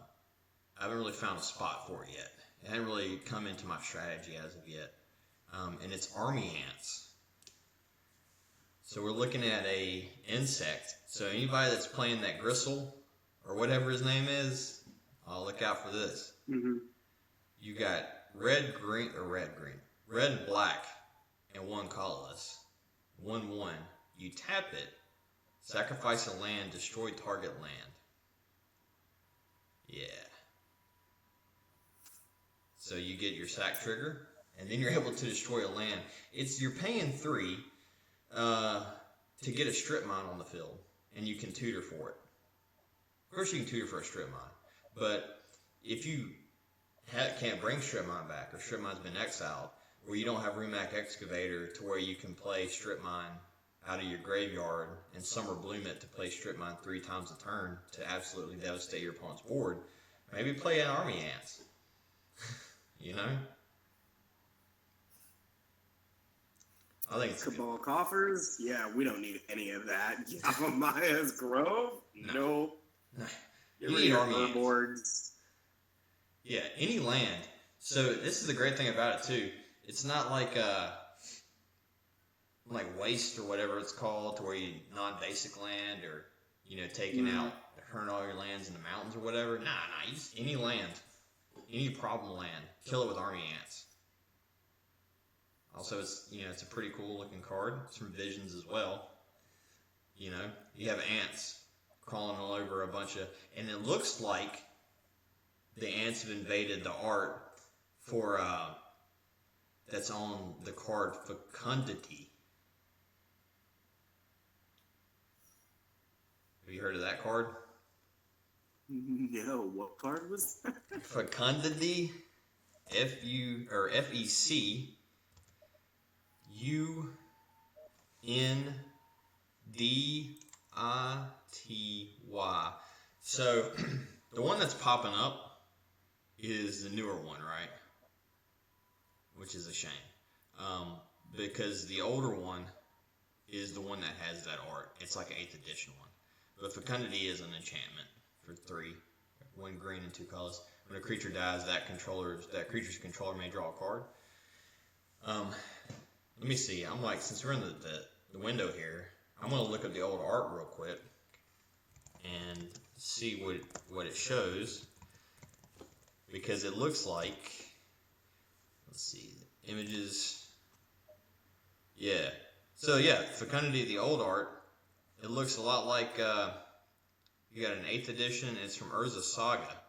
A: haven't really found a spot for it yet. It hasn't really come into my strategy as of yet, and it's Army Ants. So we're looking at a insect. So anybody that's playing that Gristle or whatever his name is, look out for this.
B: Mm-hmm.
A: You got red, and black, and 1 colorless. 1/1. You tap it, sacrifice a land, destroy target land. Yeah. So you get your sack trigger, and then you're able to destroy a land. You're paying 3 to get a strip mine on the field, and you can tutor for it. Of course, you can tutor for a strip mine, but if you can't bring strip mine back, or strip mine's been exiled, or you don't have Rumak Excavator to where you can play strip mine out of your graveyard and Summer Bloom it to play strip mine 3 times a turn to absolutely devastate your opponent's board, maybe play an Army Ants. You know? I think it's
B: Cabal Coffers? Yeah, we don't need any of that. Yavamaya's Grove?
A: No.
B: No.
A: You need Army Ants.
B: boards.
A: Yeah, any land. So this is the great thing about it too. It's not like waste or whatever it's called, to where you non-basic land, or taking out, hurting all your lands in the mountains or whatever. Nah, you just any land, any problem land, kill it with Army Ants. Also, it's a pretty cool looking card. It's from Visions as well. You have ants crawling all over a bunch of, and it looks like the ants have invaded the art for that's on the card Fecundity. Have you heard of that card?
B: No, what card was that?
A: Fecundity, FECUNDDY. So the one that's popping up is the newer one, right? Which is a shame, because the older one is the one that has that art. It's like an 8th edition one. But Fecundity is an enchantment for 3, 1 green and 2 colors. When a creature dies, that creature's controller may draw a card. Let me see. I'm like, since we're in the window here, I'm gonna look at the old art real quick and see what it shows, because it looks like, let's see, images. Yeah. So yeah, Fecundity, the old art, it looks a lot like you got an 8th edition, and it's from Urza Saga,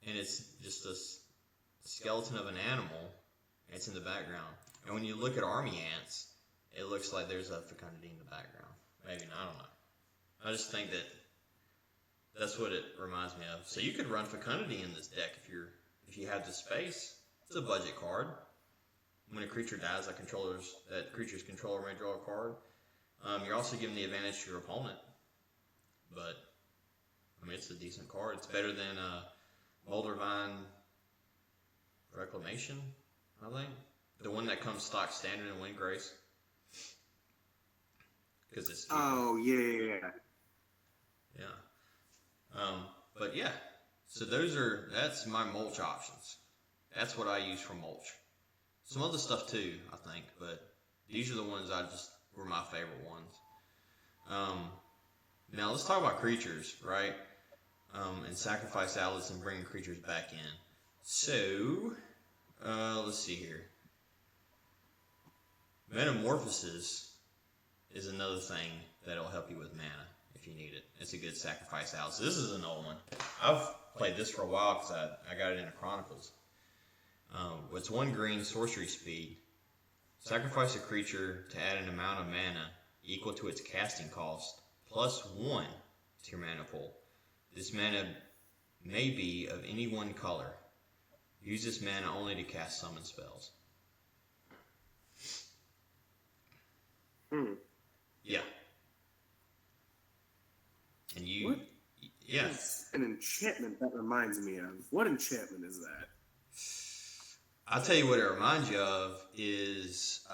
A: and it's just a skeleton of an animal, and it's in the background. And when you look at Army Ants, it looks like there's a Fecundity in the background. Maybe not, I don't know. I just think that That's what it reminds me of. So you could run Fecundity in this deck if you have the space. It's a budget card. When a creature dies, that creature's controller may draw a card. You're also giving the advantage to your opponent. But, I mean, it's a decent card. It's better than Moldervine Reclamation, I think. The one that comes stock standard in Windgrace. Because it's cheaper.
B: Oh, yeah.
A: Yeah. But yeah. So that's my mulch options. That's what I use for mulch. Some other stuff too, I think, but these are the ones were my favorite ones. Now let's talk about creatures, right? And sacrifice outlets and bringing creatures back in. So, let's see here. Metamorphosis is another thing that'll help you with mana if you need it. It's a good sacrifice outlet. So this is an old one. I've played this for a while because I got it in the Chronicles. It's 1 green sorcery speed. Sacrifice a creature to add an amount of mana equal to its casting cost plus 1 to your mana pool. This mana may be of any one color. Use this mana only to cast summon spells. Yeah. And you...
B: What?
A: Yeah.
B: It's an enchantment that reminds me of. What enchantment is that?
A: I'll tell you what it reminds you of is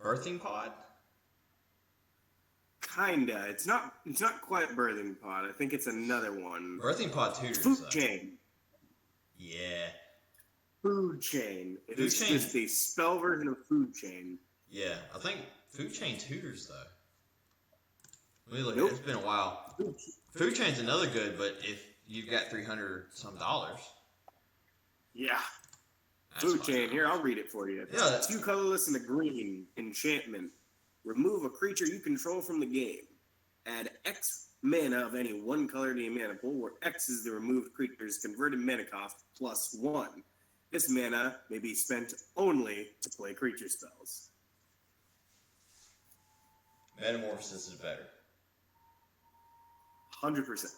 A: Birthing Pod.
B: Kinda. It's not quite Birthing Pod. I think it's another one.
A: Birthing Pod tutors.
B: Food Chain.
A: Yeah.
B: Food Chain. It is just a spell version of Food Chain.
A: Yeah, I think Food Chain tutors though. Let me look.
B: Nope.
A: It's been a while. Food Chain's another good, but if you've got $300 some,
B: yeah.
A: that's
B: Food
A: fine.
B: Chain. Here, I'll read it for you.
A: Yeah.
B: 2 colorless and a green enchantment. Remove a creature you control from the game. Add X mana of any one color to your mana pool, where X is the removed creature's converted mana cost plus 1. This mana may be spent only to play creature spells.
A: Metamorphosis is better.
B: 100%.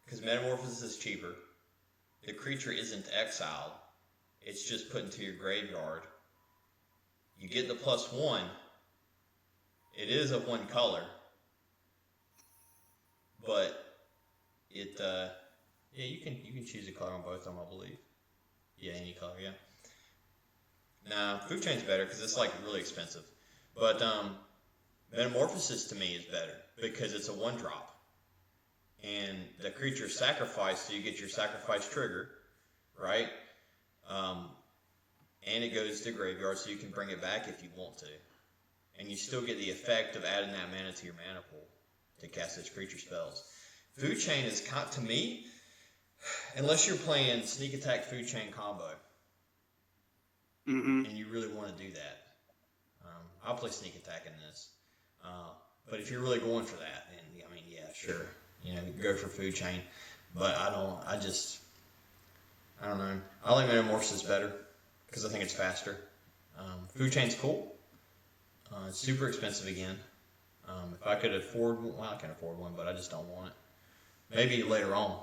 A: Because Metamorphosis is cheaper. The creature isn't exiled. It's just put into your graveyard. You get the plus 1. It is of one color. But it, yeah, you can choose a color on both of them, I believe. Yeah, any color, yeah. Now, Food Chain's better because it's like really expensive. But Metamorphosis to me is better because it's a 1-drop. And the creature sacrificed, so you get your sacrifice trigger, right? And it goes to graveyard, so you can bring it back if you want to. And you still get the effect of adding that mana to your mana pool to cast those creature spells. Food Chain is, to me, unless you're playing Sneak Attack Food Chain combo, and you really want to do that, I'll play Sneak Attack in this. But if you're really going for that, then, I mean, yeah, sure. You know, go for Food Chain. But I don't know. I like Metamorphosis better because I think it's faster. Food Chain's cool. It's super expensive again. If I could afford, well, I can afford one, but I just don't want it. Maybe later on.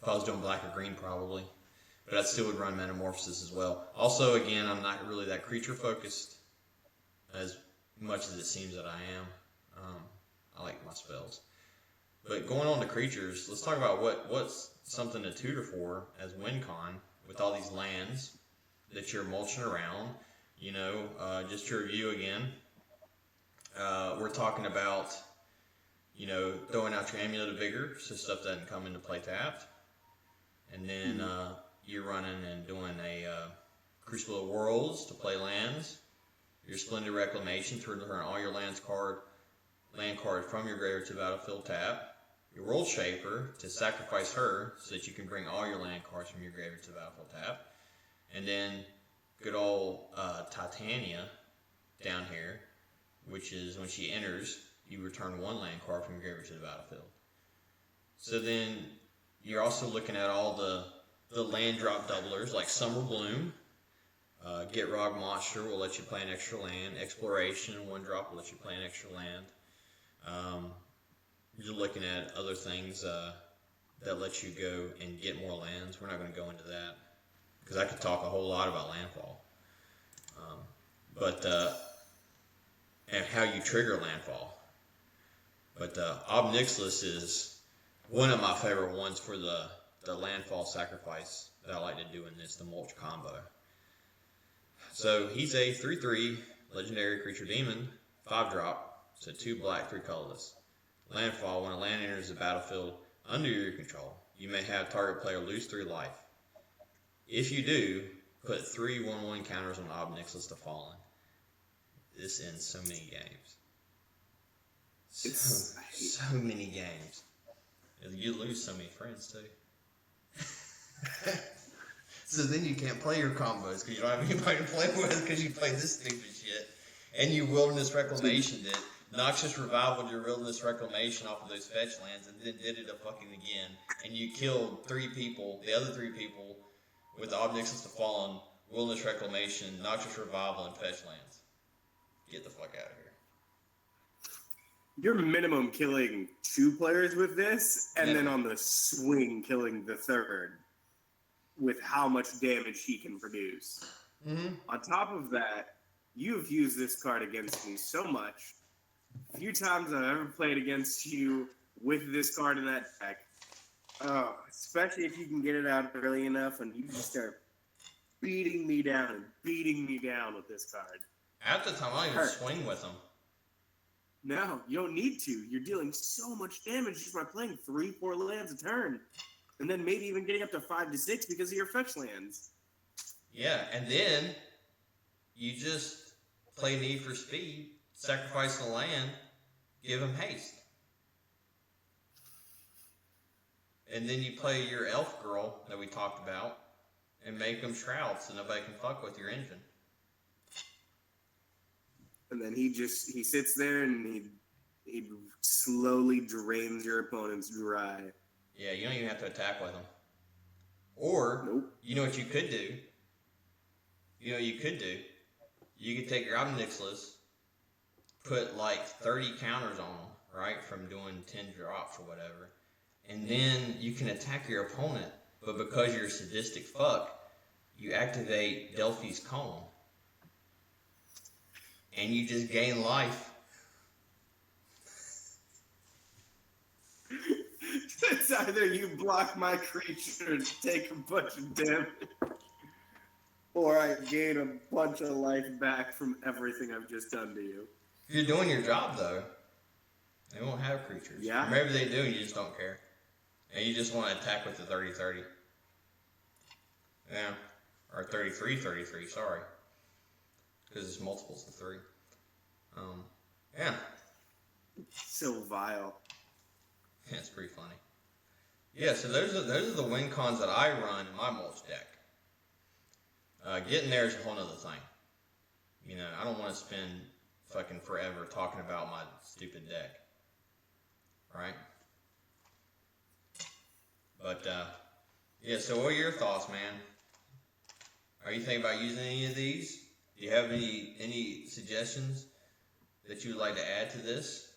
A: If I was doing black or green, probably. But I still would run Metamorphosis as well. Also, again, I'm not really that creature focused as much as it seems that I am. I like my spells. But going on to creatures, let's talk about what's something to tutor for as WinCon with all these lands that you're mulching around. You know, just to review again, we're talking about, you know, throwing out your Amulet of Vigor so stuff doesn't come into play tapped. And then you're running and doing a Crucible of Worlds to play lands. Your Splendid Reclamation to return all your land card from your graveyard to battlefield tap. Your World Shaper to sacrifice her so that you can bring all your land cards from your graveyard to the battlefield tap. And then good old Titania down here, which is when she enters, you return 1 land card from your graveyard to the battlefield. So then you're also looking at all the land drop doublers like Summer Bloom. Get Rog Monster will let you play an extra land. Exploration, 1-drop will let you play an extra land. you're looking at other things that let you go and get more lands. We're not going to go into that because I could talk a whole lot about landfall. But and how you trigger landfall. But Ob Nixilis is one of my favorite ones for the landfall sacrifice that I like to do in this, the Mulch combo. So he's a 3/3 legendary creature demon, 5-drop, so 2 black, 3 colorless. Landfall, when a land enters the battlefield under your control, you may have target player lose 3 life. If you do, put 3 1/1 counters on Ob Nixilis to Fallen. This ends so many games. So many games. You lose so many friends too. So then you can't play your combos because you don't have anybody to play with because you play this stupid shit. And you Wilderness Reclamation it. Noxious Revival your Wilderness Reclamation off of those fetch lands and then did it a fucking again. And you killed 3 people, the other 3 people, with Ob Nixilis to Fallen, Wilderness Reclamation, Noxious Revival, and fetch lands. Get the fuck out of here.
B: You're minimum killing 2 players with this, and then on the swing killing the 3rd with how much damage he can produce.
A: Mm-hmm.
B: On top of that, you've used this card against me so much. A few times I've ever played against you with this card in that deck. Oh, especially if you can get it out early enough and you just start beating me down with this card.
A: At the time, I don't even swing with them.
B: No, you don't need to. You're dealing so much damage just by playing 3-4 lands a turn. And then maybe even getting up to 5 to 6 because of your fetch lands.
A: Yeah, and then you just play Need for Speed, sacrifice the land, give him haste. And then you play your elf girl that we talked about and make them shrouds so nobody can fuck with your engine.
B: And then he sits there and he slowly drains your opponents dry.
A: Yeah, you don't even have to attack with them. Or, You know what you could do? You could take your Ob Nixilis, put like 30 counters on them, right, from doing 10 drops or whatever. And then you can attack your opponent, but because you're a sadistic fuck, you activate Delphi's Cone. And you just gain life.
B: It's either you block my creature and take a bunch of damage, or I gain a bunch of life back from everything I've just done to you.
A: You're doing your job, though. They won't have creatures.
B: Yeah.
A: Or maybe they do and you just don't care. And you just want to attack with the 30-30. Yeah. Or 33-33, sorry. Because it's multiples of 3. Yeah.
B: So vile.
A: Yeah, it's pretty funny. Yeah, so those are the win cons that I run in my mulch deck. Getting there is a whole nother thing. You know, I don't want to spend fucking forever talking about my stupid deck. Right? But, yeah, so what are your thoughts, man? Are you thinking about using any of these? Do you have any suggestions that you would like to add to this?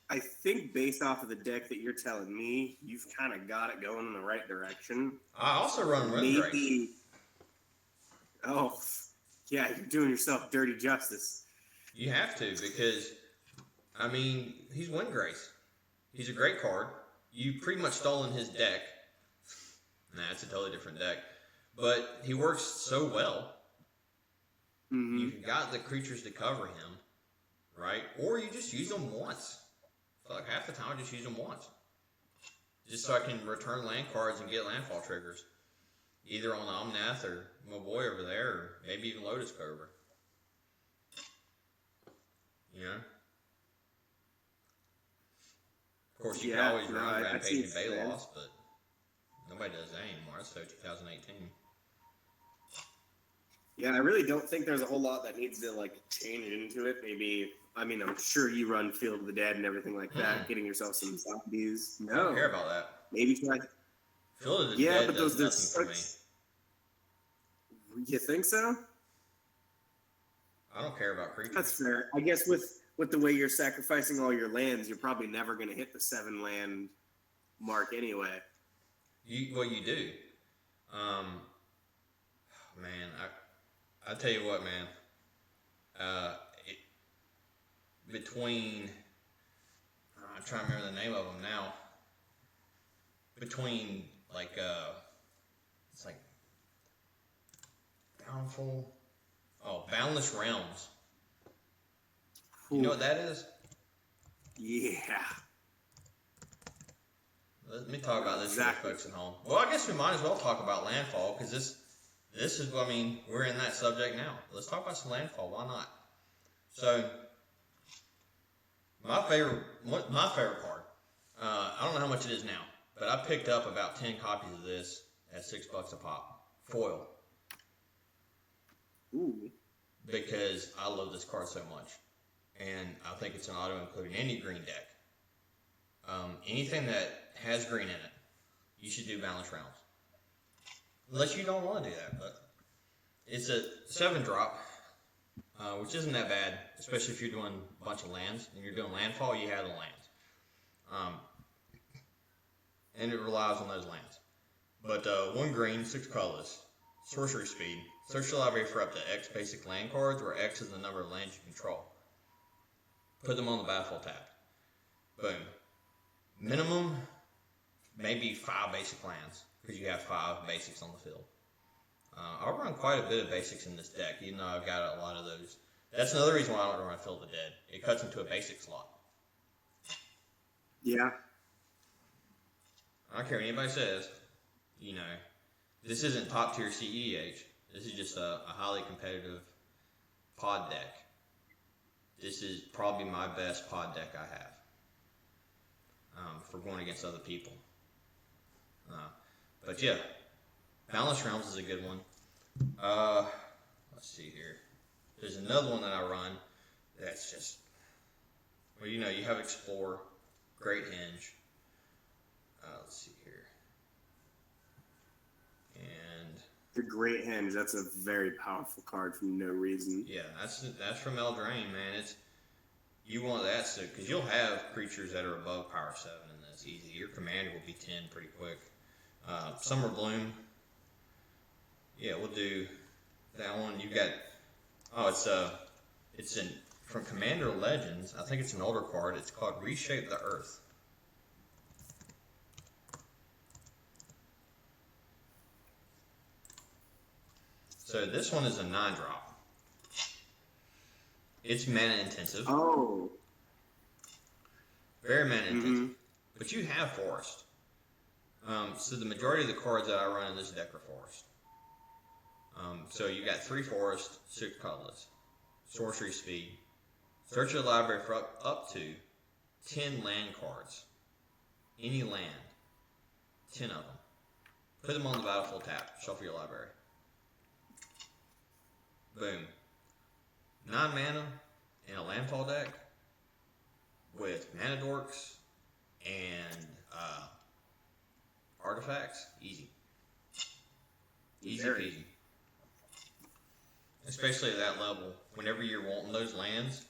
B: I think based off of the deck that you're telling me, you've kind of got it going in the right direction.
A: I also run windgrace.
B: Maybe. Oh, yeah, you're doing yourself dirty justice.
A: You have to because, I mean, he's windgrace. He's a great card. You pretty much stolen his deck. Nah, it's a totally different deck. But he works so well.
B: Mm-hmm.
A: You've got the creatures to cover him, right? Or you just use them once. Fuck, half the time I just use them once. Just so I can return land cards and get landfall triggers. Either on Omnath or my boy over there, or maybe even Lotus Cobra. You know? Of course, you can always run Rampage and Bayloss, but nobody does that anymore. That's so 2018.
B: Yeah, I really don't think there's a whole lot that needs to, like, change into it. Maybe, I mean, I'm sure you run Field of the Dead and everything like that, getting yourself some zombies. No.
A: I don't care about that.
B: Maybe try.
A: Field of the Dead does nothing for me.
B: You think so?
A: I don't care about creatures.
B: That's fair. I guess with with the way you're sacrificing all your lands, you're probably never going to hit the 7 land mark anyway.
A: You do. Man, I tell you what, man. Between I'm trying to remember the name of them now. Between like it's like Bountiful. Oh, Boundless Realms. You know what that is?
B: Yeah.
A: Let me talk about this for the folks at home. Well, I guess we might as well talk about landfall because this is, I mean, we're in that subject now. Let's talk about some landfall. Why not? So, my favorite card. I don't know how much it is now, but I picked up about 10 copies of this at $6 a pop. Foil.
B: Ooh.
A: Because I love this card so much, and I think it's an auto include in any green deck. Anything that has green in it, you should do Balance Realms. Unless you don't want to do that, but it's a 7-drop, which isn't that bad, especially if you're doing a bunch of lands and you're doing landfall. You have the lands, and it relies on those lands. But 1 green, 6 colorless, sorcery speed. Search the library for up to X basic land cards, where X is the number of lands you control. Put them on the battlefield tab. Boom. Minimum, maybe 5 basic lands, because you have 5 basics on the field. I'll run quite a bit of basics in this deck, even though I've got a lot of those. That's another reason why I don't run Field the Dead. It cuts into a basic slot.
B: Yeah.
A: I don't care what anybody says. You know, this isn't top tier CEH. This is just a highly competitive pod deck. This is probably my best pod deck I have for going against other people. But yeah, Balance Realms is a good one. Let's see here. There's another one that I run that's just, well, you know, you have Explore, Great Henge. Let's see here. And
B: The Great Henge, that's a very powerful card for no reason.
A: yeah, that's from Eldraine, man. It's, you want that so because you'll have creatures that are above power 7 in this easy. Your commander will be 10 pretty quick. Summer Bloom. Yeah, we'll do that one. You got, it's in from Commander Legends. I think it's an older card. It's called Reshape the Earth. So this one is a 9-drop. It's mana intensive.
B: Oh.
A: Very mana intensive. But you have forest. So the majority of the cards that I run in this deck are forest. So you got 3 forest, 6 colorless. Sorcery speed. Search your library for up to 10 land cards. Any land. 10 of them. Put them on the battlefield tab. Shuffle your library. Boom. 9 mana in a landfall deck with mana dorks and artifacts. Easy. Easy peasy. Especially at that level, whenever you're wanting those lands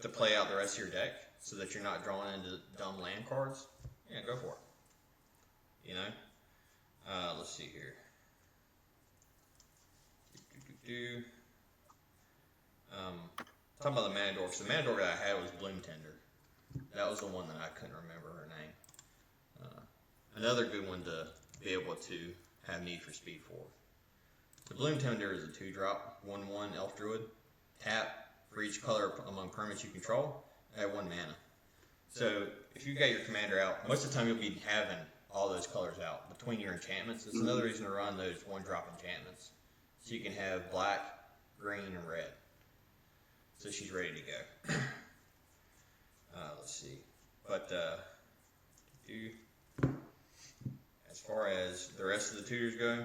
A: to play out the rest of your deck so that you're not drawing into dumb land cards, yeah, go for it. You know? Let's see here. Talking about the mana dorks. The mana dork that I had was Bloom Tender. That was the one that I couldn't remember her name. Another good one to be able to have need for speed for. The Bloom Tender is a 2-drop, 1/1 Elf Druid. Tap for each color among permanents you control. Add 1 mana. So if you got your commander out, most of the time you'll be having all those colors out between your enchantments. It's another reason to run those 1-drop enchantments. So you can have black, green, and red. So she's ready to go. Let's see. But as far as the rest of the tutors go,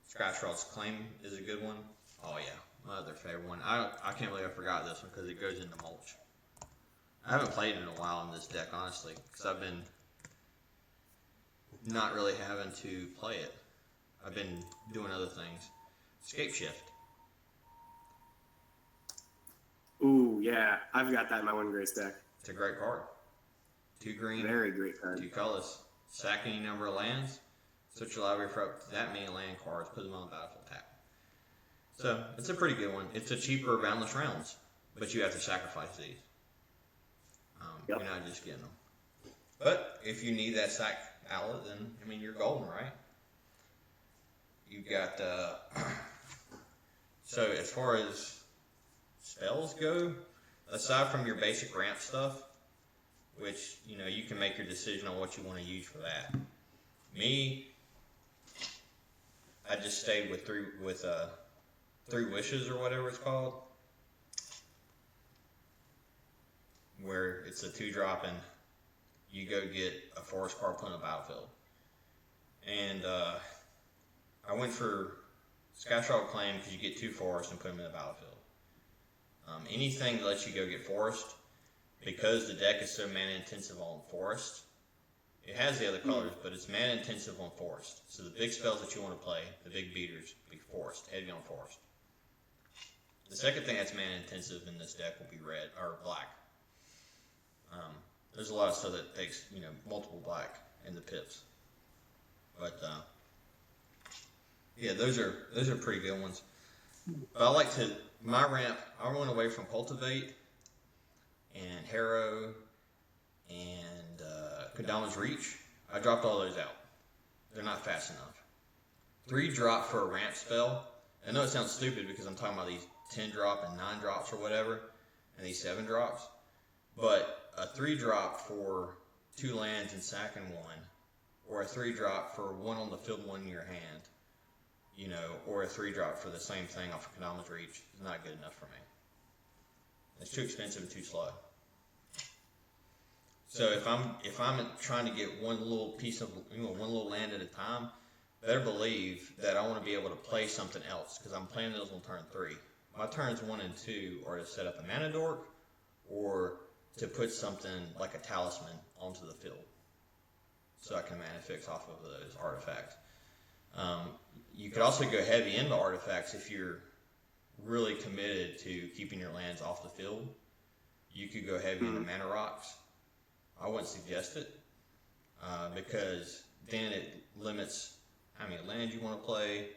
A: Scratchrod's Claim is a good one. Oh yeah, my other favorite one. I can't believe I forgot this one because it goes into mulch. I haven't played it in a while in this deck, honestly, because I've been not really having to play it. I've been doing other things. Escape Shift.
B: Ooh. Ooh, yeah. I've got that in my windgrace deck.
A: It's a great card. 2 green,
B: Very great card.
A: 2 colors. Sack any number of lands. Switch your library for up to that many land cards. Put them on the battlefield tap. So, it's a pretty good one. It's a cheaper Boundless Realms, but you have to sacrifice these. You're not just getting them. But if you need that sack outlet, then, I mean, you're golden, right? You've got, so as far as spells go, aside from your basic ramp stuff, which, you know, you can make your decision on what you want to use for that. Me, I just stayed with three wishes or whatever it's called, where it's a 2-drop and you go get a forest card, put on the battlefield. And I went for Skyshroud Claim because you get 2 forests and put them in the battlefield. Anything that lets you go get forest, because the deck is so mana intensive on forest, it has the other colors, but it's mana intensive on forest. So the big spells that you want to play, the big beaters, be forest, heavy on forest. The second thing that's mana intensive in this deck will be red or black. There's a lot of stuff that takes, you know, multiple black in the pips. But yeah, those are pretty good ones. But I like to, my ramp, I went away from Cultivate and Harrow and Kodama's Reach. I dropped all those out. They're not fast enough. 3-drop for a ramp spell. I know it sounds stupid because I'm talking about these 10-drop and 9-drops or whatever, and these 7-drops. But a 3-drop for 2 lands and sacking 1, or a 3-drop for 1 on the field, 1 in your hand, you know, or a 3-drop for the same thing off of Kodama's Reach is not good enough for me. It's too expensive and too slow. So if I'm trying to get one little piece of, you know, one little land at a time, better believe that I want to be able to play something else because I'm playing those on turn 3. My turns 1 and 2 are to set up a mana dork or to put something like a talisman onto the field so I can mana fix off of those artifacts. You could also go heavy into artifacts if you're really committed to keeping your lands off the field. You could go heavy into mana rocks. I wouldn't suggest it because then it limits how many lands you want to play.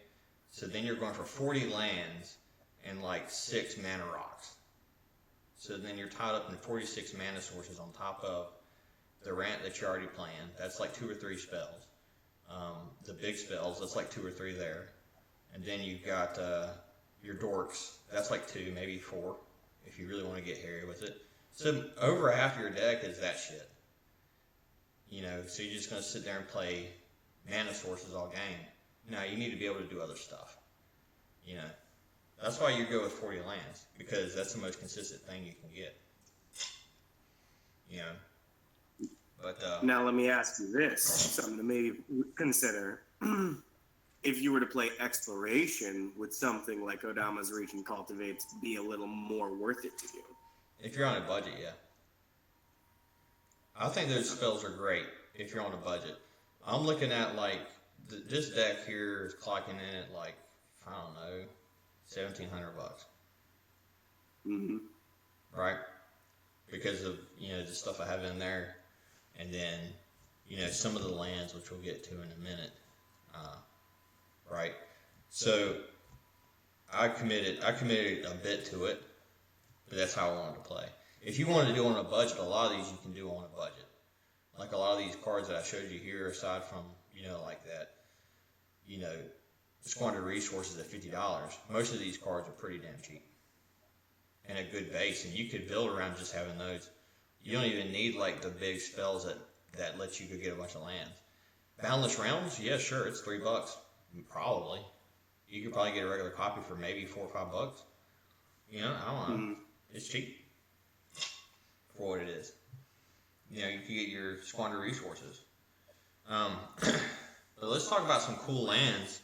A: So then you're going for 40 lands and like 6 mana rocks. So then you're tied up in 46 mana sources on top of the ramp that you're already playing. That's like 2 or 3 spells. The big spells, that's like 2 or 3 there. And then you've got your dorks. That's like 2, maybe 4, if you really want to get hairy with it. So over half your deck is that shit. You know, so you're just going to sit there and play mana sources all game. Now, you need to be able to do other stuff. You know, that's why you go with 40 lands, because that's the most consistent thing you can get. You know, but...
B: now let me ask you this, something to maybe consider. If you were to play Exploration, would something like Kodama's Reach and Cultivates be a little more worth it to you?
A: If you're on a budget, yeah. I think those spells are great if you're on a budget. I'm looking at, like, this deck here is clocking in at, like, I don't know, $1,700.
B: Mm-hmm.
A: Right? Because of, you know, the stuff I have in there. And then, you know, some of the lands, which we'll get to in a minute. Right? So, I committed a bit to it. But that's how I wanted to play. If you wanted to do on a budget, a lot of these you can do on a budget. Like a lot of these cards that I showed you here, aside from, you know, like that, you know, Squandered Resources at $50. Most of these cards are pretty damn cheap. And a good base. And you could build around just having those. You don't even need, like, the big spells that let you go get a bunch of lands. Boundless Realms? Yeah, sure, it's $3. Probably. You could probably get a regular copy for maybe $4 or $5. You know, I don't know. Mm-hmm. It's cheap for what it is. You know, you can get your Squandered Resources. But let's talk about some cool lands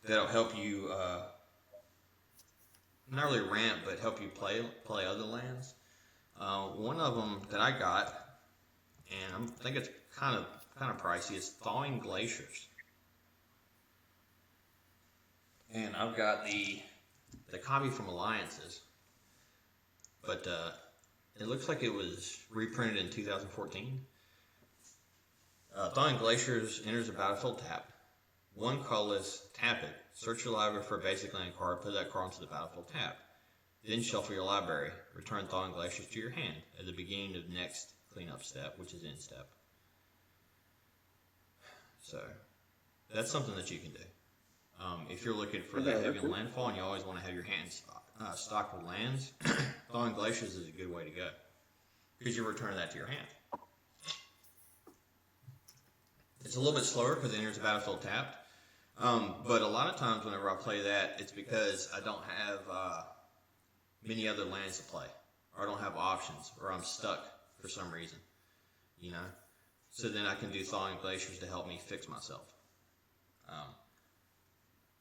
A: that'll help you, not really ramp, but help you play other lands. One of them that I got, and I think it's kind of pricey, is Thawing Glaciers. And I've got the copy from Alliances. but it looks like it was reprinted in 2014. Thawing Glaciers enters the battlefield tapped. One colorless, tap it. Search your library for a basic land card, put that card into the battlefield tapped. Then shuffle your library. Return Thawing Glaciers to your hand at the beginning of the next cleanup step, which is end step. So, that's something that you can do. If you're looking for that heavy landfall and you always want to have your hand stocked with lands, Thawing Glaciers is a good way to go. Because you return that to your hand. It's a little bit slower because it enters the battlefield tapped. But a lot of times whenever I play that, it's because I don't have many other lands to play. Or I don't have options. Or I'm stuck for some reason. You know? So then I can do Thawing Glaciers to help me fix myself.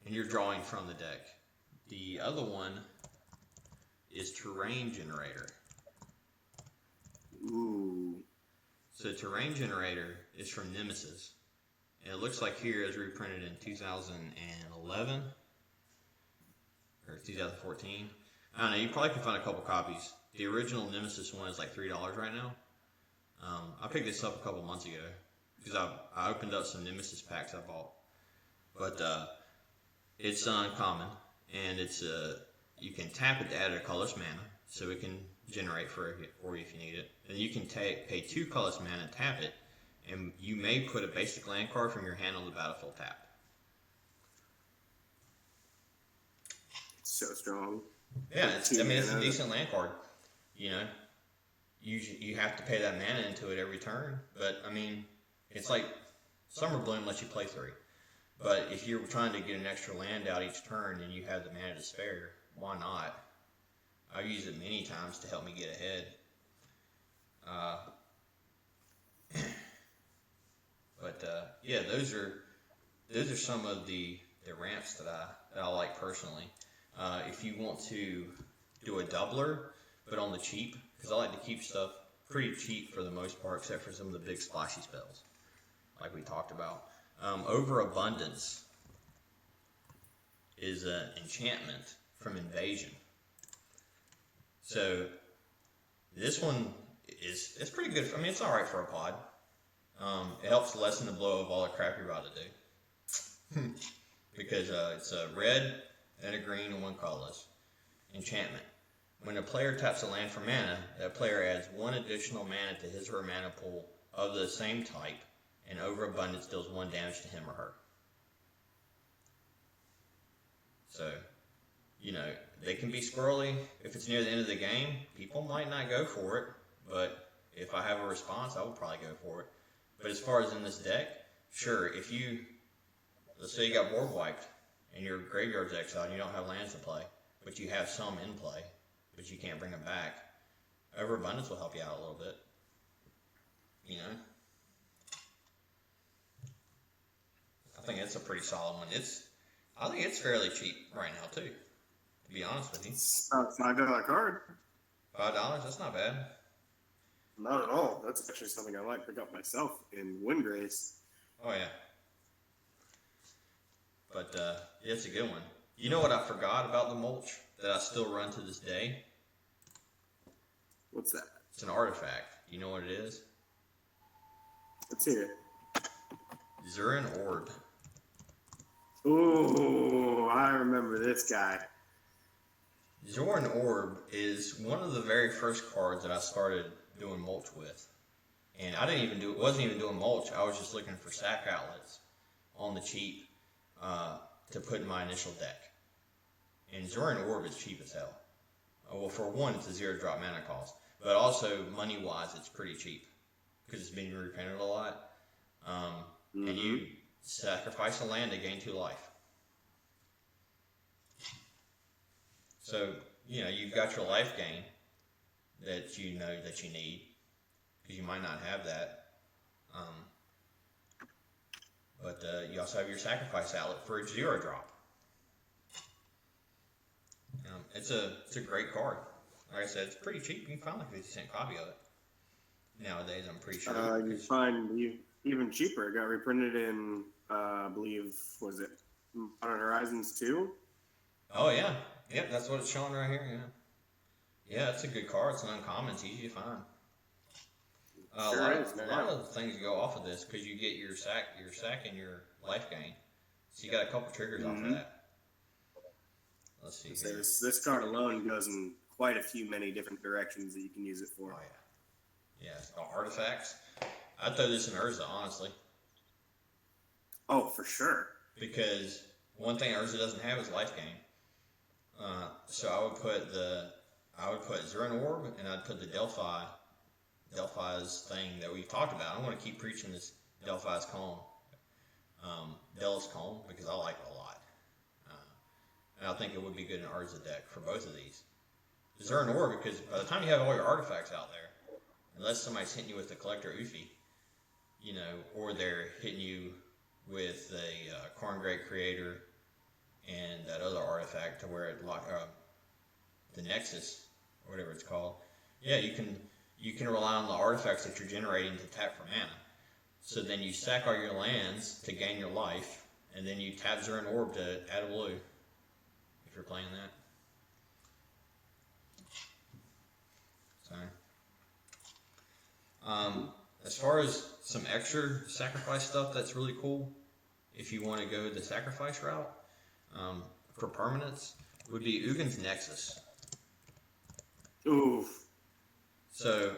A: And you're drawing from the deck. The other one is Terrain Generator.
B: Ooh. So
A: Terrain Generator is from Nemesis. And it looks like here it was reprinted in 2011 or 2014. I don't know, you probably can find a couple copies. The original Nemesis one is like $3 right now. I picked this up a couple months ago because I opened up some Nemesis packs I bought. But it's uncommon, and it's you can tap it to add a colorless mana, so it can generate for you if you need it. And you can pay 2 colorless mana, tap it, and you may put a basic land card from your hand on the battlefield tap.
B: So strong.
A: Yeah, it's a decent land card. You know, you have to pay that mana into it every turn, but I mean, it's like Summer Bloom lets you play 3. But if you're trying to get an extra land out each turn and you have the mana to spare, why not? I've used it many times to help me get ahead. Yeah, those are some of the ramps that I like personally. If you want to do a doubler, but on the cheap, because I like to keep stuff pretty cheap for the most part, except for some of the big splashy spells, like we talked about. Overabundance is an enchantment from Invasion. So this one it's pretty good. I mean, it's alright for a pod. It helps lessen the blow of all the crap you're about to do. Because it's a red and a green and 1 colorless. Enchantment. When a player taps a land for mana, that player adds 1 additional mana to his or her mana pool of the same type, and Overabundance deals 1 damage to him or her. So, you know, they can be squirrely. If it's near the end of the game, people might not go for it, but if I have a response, I would probably go for it. But as far as in this deck, sure, let's say you got board wiped, and your graveyard's exiled, and you don't have lands to play, but you have some in play, but you can't bring them back, Overabundance will help you out a little bit. You know? I think it's a pretty solid one. I think it's fairly cheap right now too, to be honest with you.
B: It's about $5 card.
A: $5, that's not bad.
B: Not at all. That's actually something I might pick up myself in windgrace.
A: Oh yeah. But it's a good one. You know what I forgot about the mulch that I still run to this day?
B: What's that?
A: It's an artifact. You know what it is?
B: Let's hear it.
A: Zurin Orb.
B: Ooh, I remember this guy.
A: Zurin Orb is one of the very first cards that I started doing mulch with. And I wasn't even doing mulch. I was just looking for sack outlets on the cheap to put in my initial deck. And Zurin Orb is cheap as hell. Well, for one, it's a 0-drop mana cost. But also, money-wise, it's pretty cheap. Because it's been reprinted a lot. And you sacrifice a land to gain 2 life. So, you know, you've got your life gain that you know that you need. Because you might not have that. But you also have your sacrifice outlet for a 0-drop. It's a great card. Like I said, it's pretty cheap. You can find like a 50-cent copy of it. Nowadays, I'm pretty sure.
B: You find even cheaper. It got reprinted in, I believe, was it Modern Horizons 2?
A: Oh, yeah. Yep, that's what it's showing right here, yeah. Yeah, it's a good card. It's an uncommon. It's easy to find. A lot of things go off of this because you get your sack and your life gain. So you got a couple triggers off of that. Let's see.
B: So this card alone goes in quite a few many different directions that you can use it for.
A: Oh yeah. Yeah, artifacts. I'd throw this in Urza, honestly.
B: Oh, for sure.
A: Because one thing Urza doesn't have is life gain. So I would put Zuran Orb, and I'd put the Delphi's thing that we've talked about. I want to keep preaching this Delphi's Calm, Delos Calm, because I like it a lot. And I think it would be good in Urza deck for both of these. Zuran Orb, because by the time you have all your artifacts out there, unless somebody's hitting you with the Collector Ufi, or they're hitting you with a Corngate Creator and that other artifact to where it the Nexus, or whatever it's called. Yeah, you can rely on the artifacts that you're generating to tap for mana. So then you sack all your lands to gain your life, and then you tap Zuran Orb to add a blue, if you're playing that. Sorry. As far as some extra sacrifice stuff that's really cool, if you want to go the sacrifice route, for permanents, would be Ugin's Nexus.
B: Ooh.
A: So,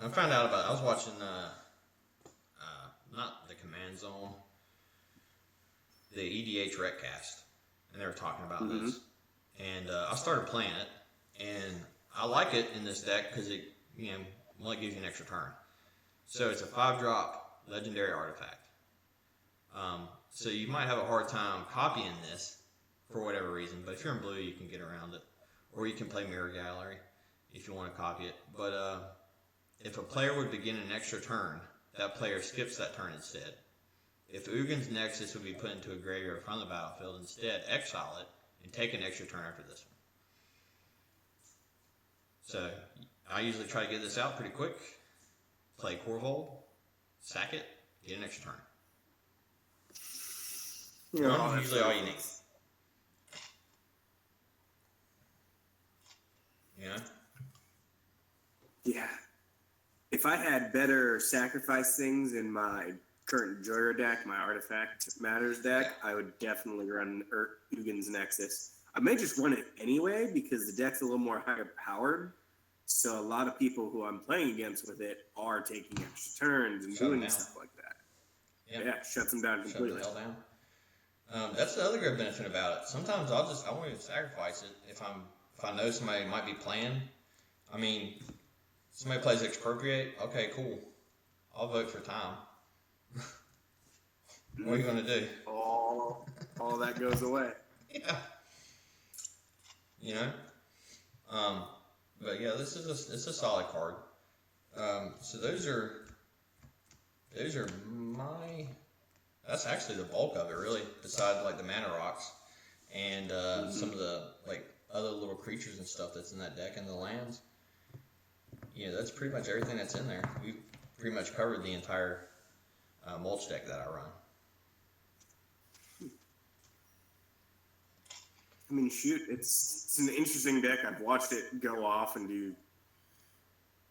A: I found out about it. I was watching, not the Command Zone, the EDH Retcast, and they were talking about this. And I started playing it, and I like it in this deck because it, gives you an extra turn. So it's a 5-drop legendary artifact. So you might have a hard time copying this for whatever reason, but if you're in blue, you can get around it. Or you can play Mirror Gallery if you want to copy it. But if a player would begin an extra turn, that player skips that turn instead. If Ugin's Nexus would be put into a graveyard from the battlefield, instead exile it and take an extra turn after this one. So I usually try to get this out pretty quick. Play Korvold, sack it, get an extra turn. One's usually all you need.
B: Yeah. If I had better sacrifice things in my current Joyer deck, my Artifact Matters deck, I would definitely run Ugin's Nexus. I may just run it anyway because the deck's a little more higher powered. So a lot of people who I'm playing against with it are taking extra turns and doing stuff like that. Yeah, shuts them down completely.
A: Shut the hell down. That's the other good benefit about it. Sometimes I won't even sacrifice it if I know somebody might be playing. I mean, somebody plays Expropriate. Okay, cool. I'll vote for time. What are you gonna do?
B: All that goes away.
A: Yeah. But yeah, it's a solid card. So those are that's actually the bulk of it, really. Besides like the mana rocks and some of the like other little creatures and stuff that's in that deck and the lands. That's pretty much everything that's in there. We've pretty much covered the entire mulch deck that I run.
B: I mean, shoot, it's an interesting deck. I've watched it go off and do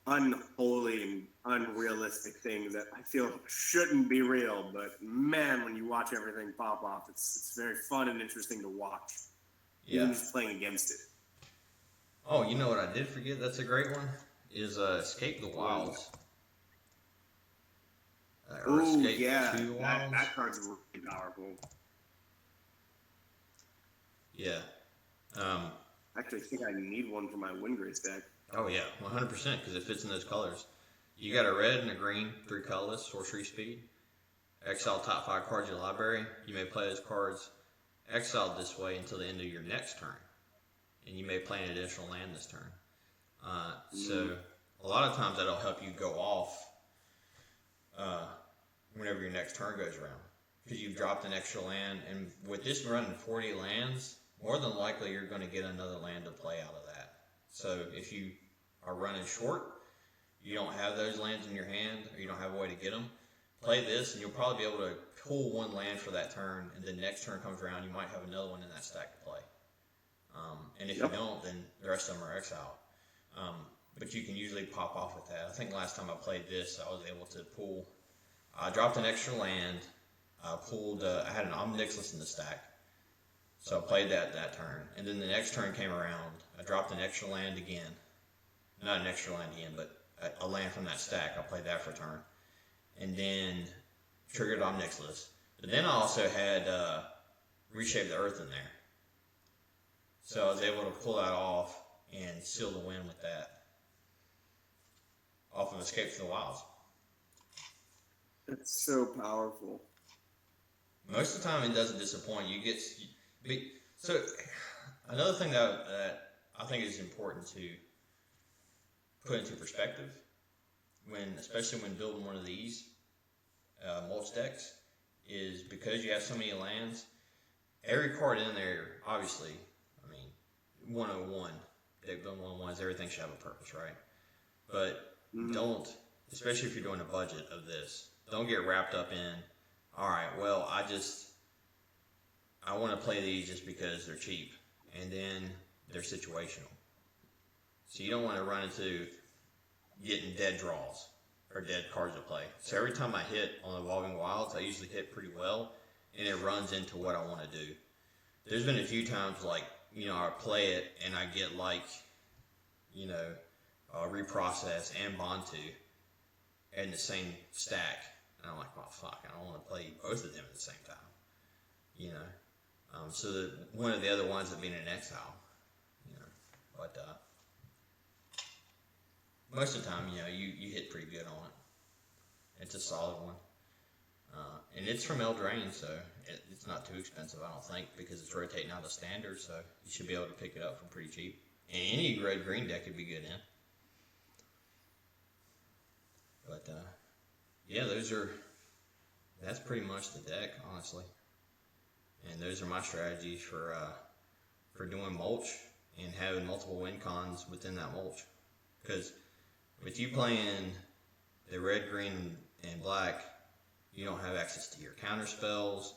B: unholy and unrealistic things that I feel shouldn't be real. But man, when you watch everything pop off, it's very fun and interesting to watch.
A: Yeah.
B: Even just playing against it.
A: Oh, you know what I did forget? That's a great one. Is Escape the Wilds.
B: Oh yeah, that card's really powerful.
A: Yeah.
B: Actually, I think I need one for my windgrace deck.
A: Oh yeah, 100% because it fits in those colors. You got a red and a green, 3 colorless, sorcery speed. Exile top 5 cards in your library. You may play those cards exiled this way until the end of your next turn, and you may play an additional land this turn. So a lot of times that'll help you go off whenever your next turn goes around because you've dropped an extra land, and with this running 40 lands, more than likely you're going to get another land to play out of that. So if you are running short, you don't have those lands in your hand, or you don't have a way to get them, play this and you'll probably be able to pull one land for that turn, and the next turn comes around, you might have another one in that stack to play. And if you don't, then the rest of them are exiled. But you can usually pop off with that. I think last time I played this, I was able to pull. I dropped an extra land. I pulled. I had an Omnixless in the stack, so I played that turn. And then the next turn came around. I dropped an extra land again. Not an extra land again, but a land from that stack. I played that for a turn, and then triggered Omnixless. But then I also had Reshape the Earth in there, so I was able to pull that off and seal the win with that. Off of Escape from the Wilds.
B: It's so powerful.
A: Most of the time, it doesn't disappoint. You get so. Another thing that I think is important to put into perspective, especially when building one of these mulch decks, is because you have so many lands. Every card in there, obviously, I mean, 101. Deck building 101s, everything should have a purpose, right? But don't, especially if you're doing a budget of this, don't get wrapped up in, all right, well, I want to play these just because they're cheap, and then they're situational. So you don't want to run into getting dead draws or dead cards to play. So every time I hit on Evolving Wilds, I usually hit pretty well, and it runs into what I want to do. There's been a few times, like, I play it, and I get, like, Reprocess and Bantu in the same stack. And I'm like, oh, fuck, I don't want to play both of them at the same time. So one of the other ones would be in exile. But most of the time, you hit pretty good on it. It's a solid one. And it's from Eldraine, so it's not too expensive, I don't think, because it's rotating out of standard, so you should be able to pick it up for pretty cheap. And any red-green deck could be good in. But, yeah, that's pretty much the deck, honestly. And those are my strategies for doing mulch and having multiple win cons within that mulch. Because with you playing the red, green, and black, you don't have access to your counter spells.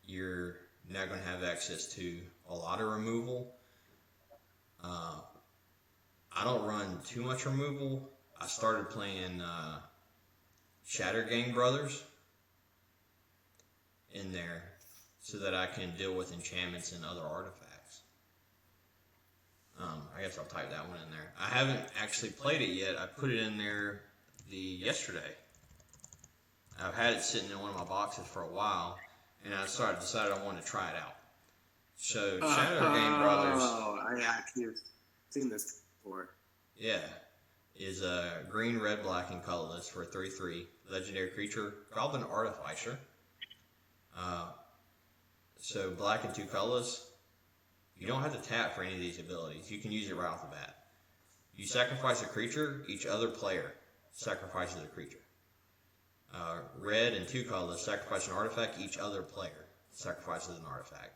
A: You're not going to have access to a lot of removal. I don't run too much removal. I started playing Shattergang Brothers in there so that I can deal with enchantments and other artifacts. I guess I'll type that one in there. I haven't actually played it yet. I put it in there yesterday. I've had it sitting in one of my boxes for a while, and I decided I wanted to try it out. So Shattergang Brothers.
B: Oh, I actually have seen this before.
A: Yeah. Is green, red, black, and colorless for a 3/3 legendary creature, Goblin Artificer. So black and 2 colorless. You don't have to tap for any of these abilities. You can use it right off the bat. You sacrifice a creature, each other player sacrifices a creature. Red and 2 colorless, sacrifice an artifact, each other player sacrifices an artifact.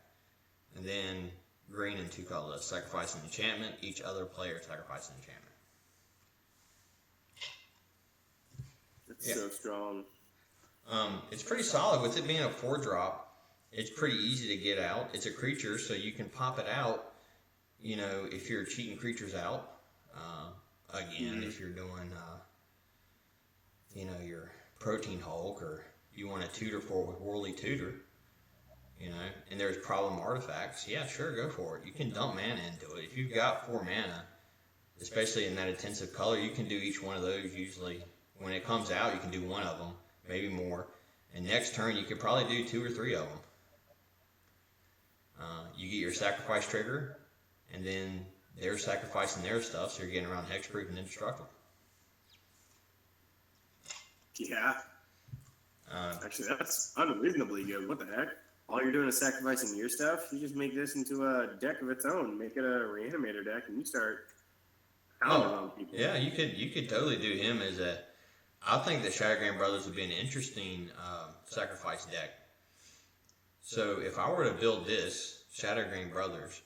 A: And then green and 2 colorless, sacrifice an enchantment, each other player sacrifices an enchantment.
B: It's so strong.
A: It's pretty solid. With it being a 4-drop, it's pretty easy to get out. It's a creature, so you can pop it out, if you're cheating creatures out. If you're doing, your Protein Hulk, or you want to tutor for it with Whirly Tutor, and there's problem artifacts, yeah, sure, go for it. You can dump mana into it. If you've got 4 mana, especially in that intensive color, you can do each one of those usually. When it comes out, you can do one of them, maybe more. And next turn, you could probably do 2 or 3 of them. You get your sacrifice trigger, and then they're sacrificing their stuff, so you're getting around hexproof and indestructible.
B: Yeah. Actually, that's unreasonably good. What the heck? All you're doing is sacrificing your stuff. You just make this into a deck of its own. Make it a reanimator deck, and you start pounding on people.
A: Yeah, you could totally do him as a. I think the Shattergang Brothers would be an interesting sacrifice deck. So if I were to build this Shattergang Brothers,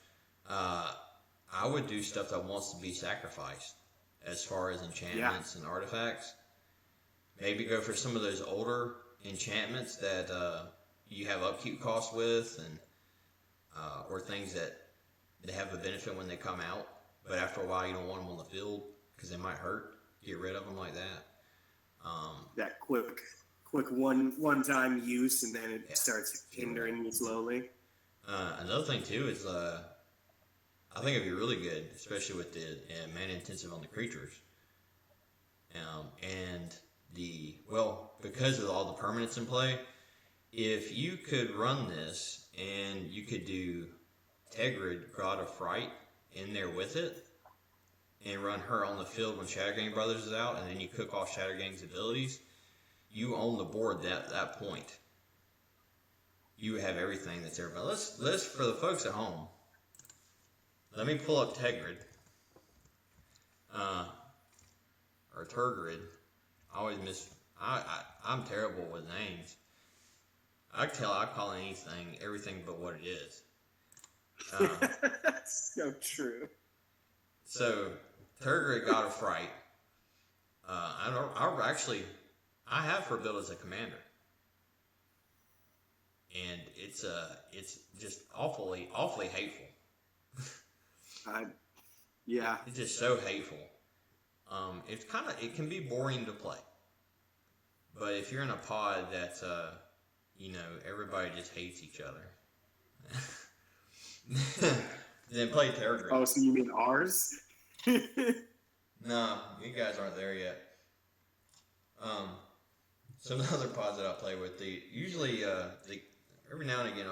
A: I would do stuff that wants to be sacrificed, as far as enchantments and artifacts. Maybe go for some of those older enchantments that you have upkeep costs with, and or things that they have a benefit when they come out. but after a while you don't want them on the field because they might hurt. Get rid of them like that.
B: That quick one-time use, and then it starts hindering you slowly.
A: Another thing too is I think it'd be really good, especially with the mana intensive on the creatures. And because of all the permanents in play, if you could run this and you could do Tegrid, God of Fright, in there with it, and run her on the field when Shattergang Brothers is out, and then you cook off Shattergang's abilities, you own the board at that point. You have everything that's there. But let's for the folks at home, let me pull up Tegrid. Or Tergrid. I always I'm terrible with names. I call everything but what it is.
B: That's so true.
A: So, Tergrid, God of Fright. I have her built as a commander. And it's just awfully hateful.
B: Yeah.
A: It's just so hateful. It can be boring to play. But if you're in a pod that, everybody just hates each other, then play Terragrid.
B: Oh, so you mean ours?
A: No, you guys aren't there yet. Some other pods that I play with, every now and again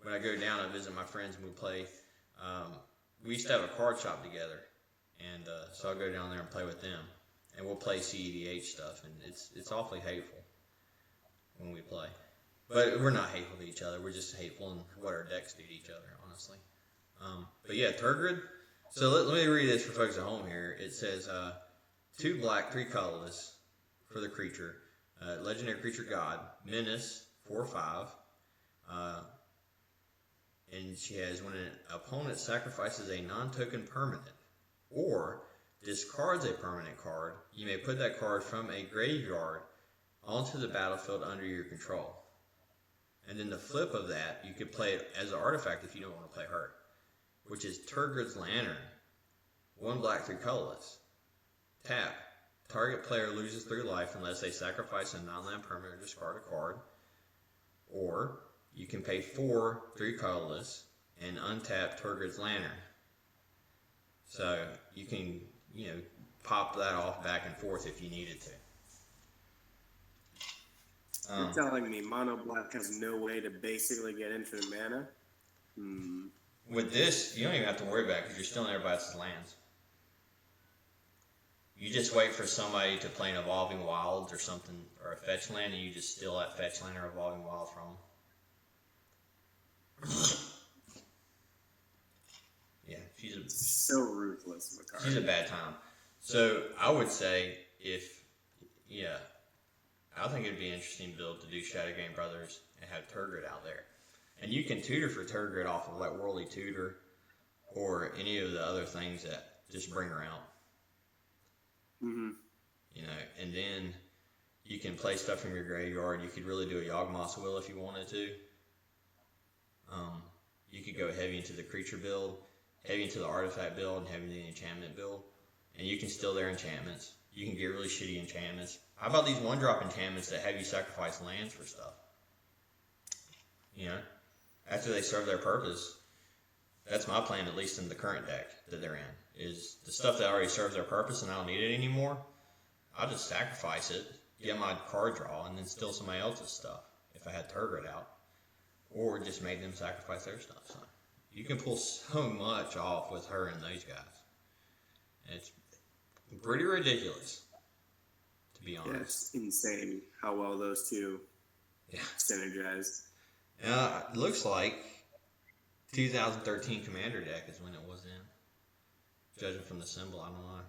A: when I go down, I visit my friends and we play. We used to have a card shop together. And so I'll go down there and play with them. And we'll play CEDH stuff. And it's awfully hateful when we play. But we're not hateful to each other. We're just hateful in what our decks do to each other, honestly. But yeah, Tergrid. So let me read this for folks at home here. It says 2 black, 3 colorless for the creature. Legendary creature god. Menace, 4/5. And she has, when an opponent sacrifices a non-token permanent, or discards a permanent card, you may put that card from a graveyard onto the battlefield under your control. And then the flip of that, you could play it as an artifact if you don't want to play her, which is Tergrid's Lantern. 1 black, 3 colorless. Tap. Target player loses 3 life unless they sacrifice a non-land permanent or discard a card. Or you can pay 4, 3 colorless, and untap Tergrid's Lantern. So you can, pop that off back and forth if you needed to.
B: You're telling me mono black has no way to basically get into the mana?
A: With this, you don't even have to worry about it because you're still in everybody else's lands. You just wait for somebody to play an Evolving Wilds or something, or a fetch land, and you just steal that fetch land or Evolving Wild from them. Yeah, she's
B: so ruthless, Makari.
A: She's a bad time. So I would say I think it'd be an interesting build to do Shattergang Brothers and have Tergrid out there. And you can tutor for Tergrid off of like Worldly Tutor or any of the other things that just bring her out.
B: Mm-hmm.
A: And then you can play stuff from your graveyard. You could really do a Yawgmoth's Will if you wanted to. You could go heavy into the creature build, heavy into the artifact build, and heavy into the enchantment build. And you can steal their enchantments. You can get really shitty enchantments. How about these 1-drop enchantments that have you sacrifice lands for stuff? After they serve their purpose. That's my plan, at least in the current deck that they're in, is the stuff that already serves their purpose and I don't need it anymore, I'll just sacrifice it, get my card draw, and then steal somebody else's stuff if I had Tergrid out. Or just make them sacrifice their stuff. So you can pull so much off with her and those guys. And it's pretty ridiculous, to be honest.
B: Yeah, it's insane how well those two synergize.
A: It looks like 2013 Commander deck is when it was in. Judging from the symbol, I don't know.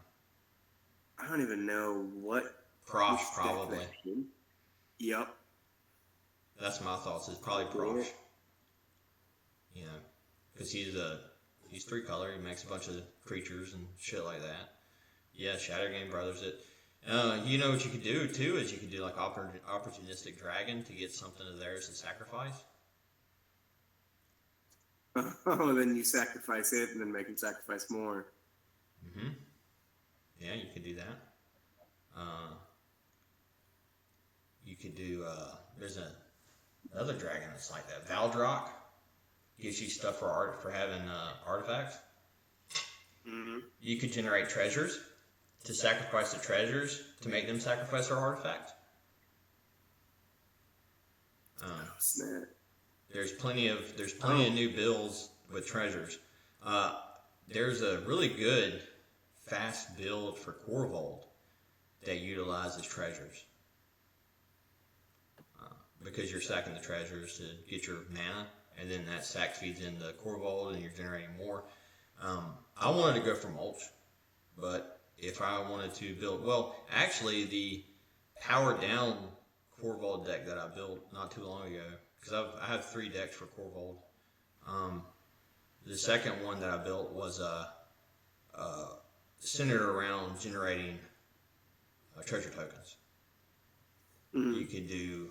B: I don't even know what.
A: Prosh, probably.
B: Yep.
A: That's my thoughts. It's probably Prosh. Because he's 3 color. He makes a bunch of creatures and shit like that. Yeah, Shattergang Brothers it. What you could do too is you could do like opportunistic dragon to get something of theirs to sacrifice.
B: Oh, then you sacrifice it and then make him sacrifice more.
A: Yeah, you could do that. You could do, there's another dragon that's like that. Valdrock gives you stuff for having artifacts.
B: Mm-hmm.
A: You could generate treasures to sacrifice the treasures to make them sacrifice their artifacts.
B: Snap.
A: There's plenty of new builds with treasures. There's a really good fast build for Corvold that utilizes treasures. Because you're sacking the treasures to get your mana, and then that sack feeds into Corvold, and you're generating more. I wanted to go for Mulch, but if I wanted to build, well, actually the powered down Corvold deck that I built not too long ago, because I have 3 decks for Corvold. The second one that I built was centered around generating treasure tokens.
B: Mm-hmm.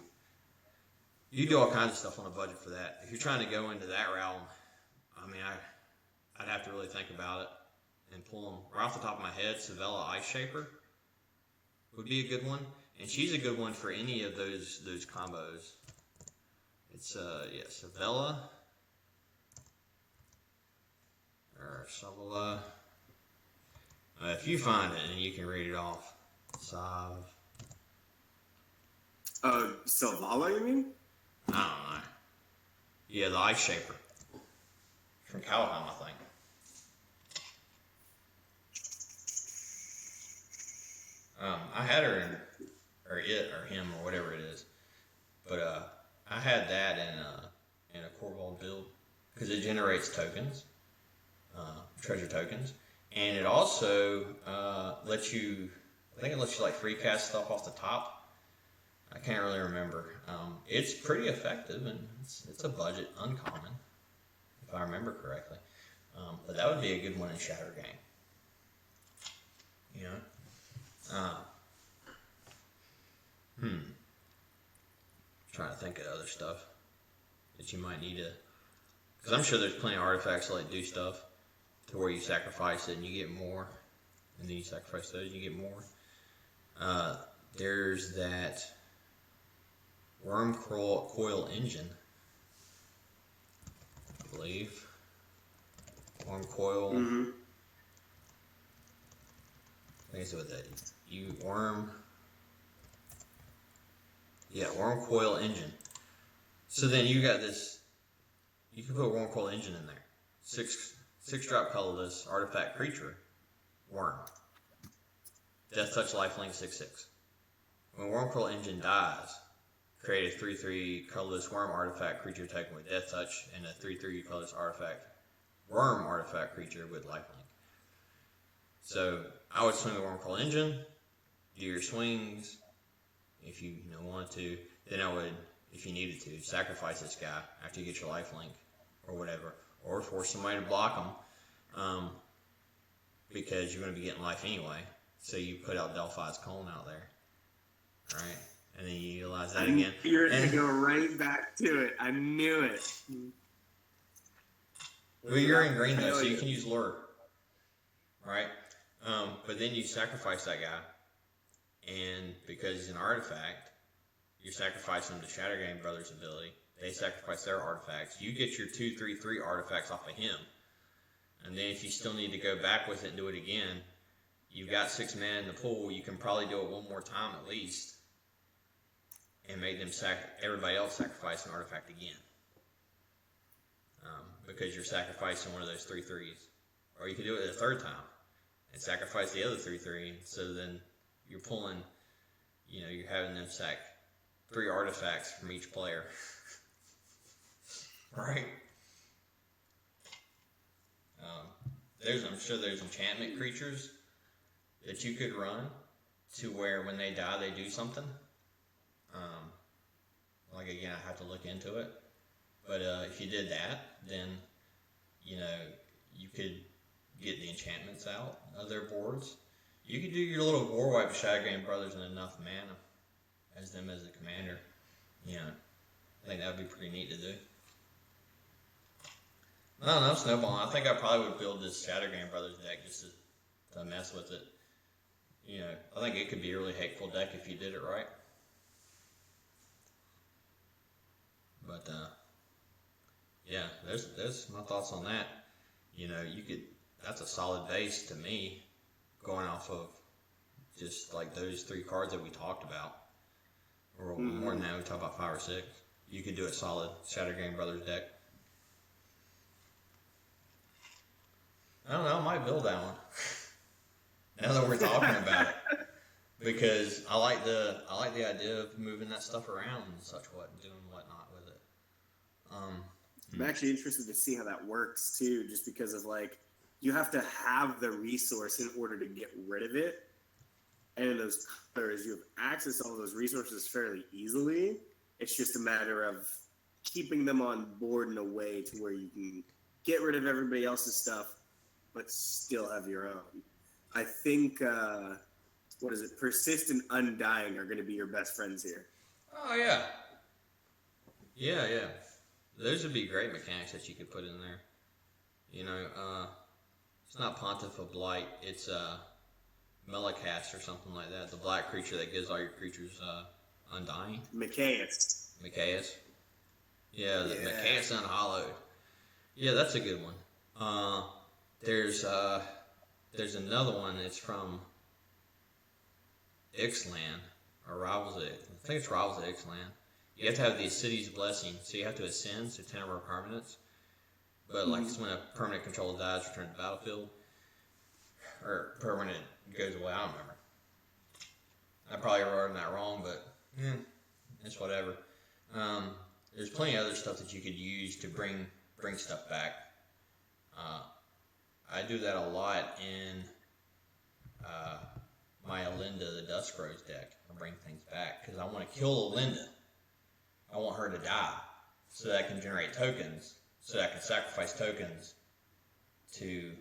A: You do all kinds of stuff on a budget for that. If you're trying to go into that realm, I mean, I'd have to really think about it and pull them. Right off the top of my head, Savella Ice Shaper would be a good one, and she's a good one for any of those combos. It's Savella or Savella. If you find it and you can read it off,
B: Selvala, you mean?
A: I don't know. Yeah, the Ice Shaper. From Callahan, I think. I had her or him, or whatever it is. But I had that in a Korvold build. Because it generates tokens. Treasure tokens. And it also lets you, I think it lets you like free cast stuff off the top. I can't really remember. It's pretty effective, and it's a budget uncommon, if I remember correctly. But that would be a good one in Shatter Game. You know? Trying to think of other stuff that you might need to, because I'm sure there's plenty of artifacts that like do stuff to where you sacrifice it and you get more, and then you sacrifice those and you get more. There's that Worm Coil engine, I believe. Worm Coil.
B: Mm-hmm.
A: I think it's with that. Worm Coil engine. So then you got this. You can put Worm Coil engine in there. 6-drop colorless artifact creature, worm. Death touch lifelink 6/6. When Worm Coil engine dies, create a 3/3 colorless worm artifact creature taken with death touch and a 3/3 colorless worm artifact creature with lifelink. So I would swing the Worm Coil engine, do your swings if you wanted to. Then I would, if you needed to, sacrifice this guy after you get your lifelink or whatever, or force somebody to block them because you're going to be getting life anyway. So you put out Delphi's Cone out there, right? And then you utilize that again.
B: You're going to go right back to it. I knew it.
A: Well, you're in green though, so you can use Lure, right? But then you sacrifice that guy, and because he's an artifact, you're sacrificing the Shatter Game Brothers ability. They sacrifice their artifacts. You get your 2/3/3 artifacts off of him. And then if you still need to go back with it and do it again, you've got 6 mana in the pool. You can probably do it one more time at least, and make them everybody else sacrifice an artifact again. Because you're sacrificing one of those 3/3s. Or you can do it a third time and sacrifice the other 3/3. So then you're pulling, you're having them sack 3 artifacts from each player. Right? I'm sure there's enchantment creatures that you could run to where when they die they do something. Like again, I have to look into it. But if you did that, then you could get the enchantments out of their boards. You could do your little war wipe Shatter Game Brothers in enough mana as them as a commander. I think that would be pretty neat to do. I don't know, Snowball. I think I probably would build this Shatter Game Brothers deck just to mess with it. You know, I think it could be a really hateful deck if you did it right. But yeah, there's my thoughts on that. You know, that's a solid base to me, going off of just like those 3 cards that we talked about, or more than that. We talked about 5 or 6. You could do a solid Shattergang Brothers deck. I don't know. I might build that one. Now that we're talking about it, because I like the idea of moving that stuff around and such, and doing whatnot with it.
B: I'm actually interested to see how that works too, just because of like, you have to have the resource in order to get rid of it, and in those colors you have access to all those resources fairly easily. It's just a matter of keeping them on board in a way to where you can get rid of everybody else's stuff but still have your own. I think Persist and Undying are going to be your best friends here.
A: Oh yeah, yeah. Those would be great mechanics that you could put in there. You know, it's not Pontiff of Blight. It's Melicast or something like that. The black creature that gives all your creatures Undying.
B: Micaius.
A: Yeah, the Micaius Unhallowed. Yeah, that's a good one. There's another one. It's from Ixalan, or Rivals of, I think it's Rivals of Ixalan. You have to have the City's Blessing, so you have to ascend, so 10 of our permanents. But like, it's when a permanent control dies, return to the battlefield. Or permanent goes away, I don't remember. I probably wrote that wrong, but it's whatever. There's plenty of other stuff that you could use to bring stuff back. I do that a lot in my Alinda, the Dusk Rose deck. I bring things back because I want to kill Alinda. I want her to die so that I can generate tokens, so that I can sacrifice tokens to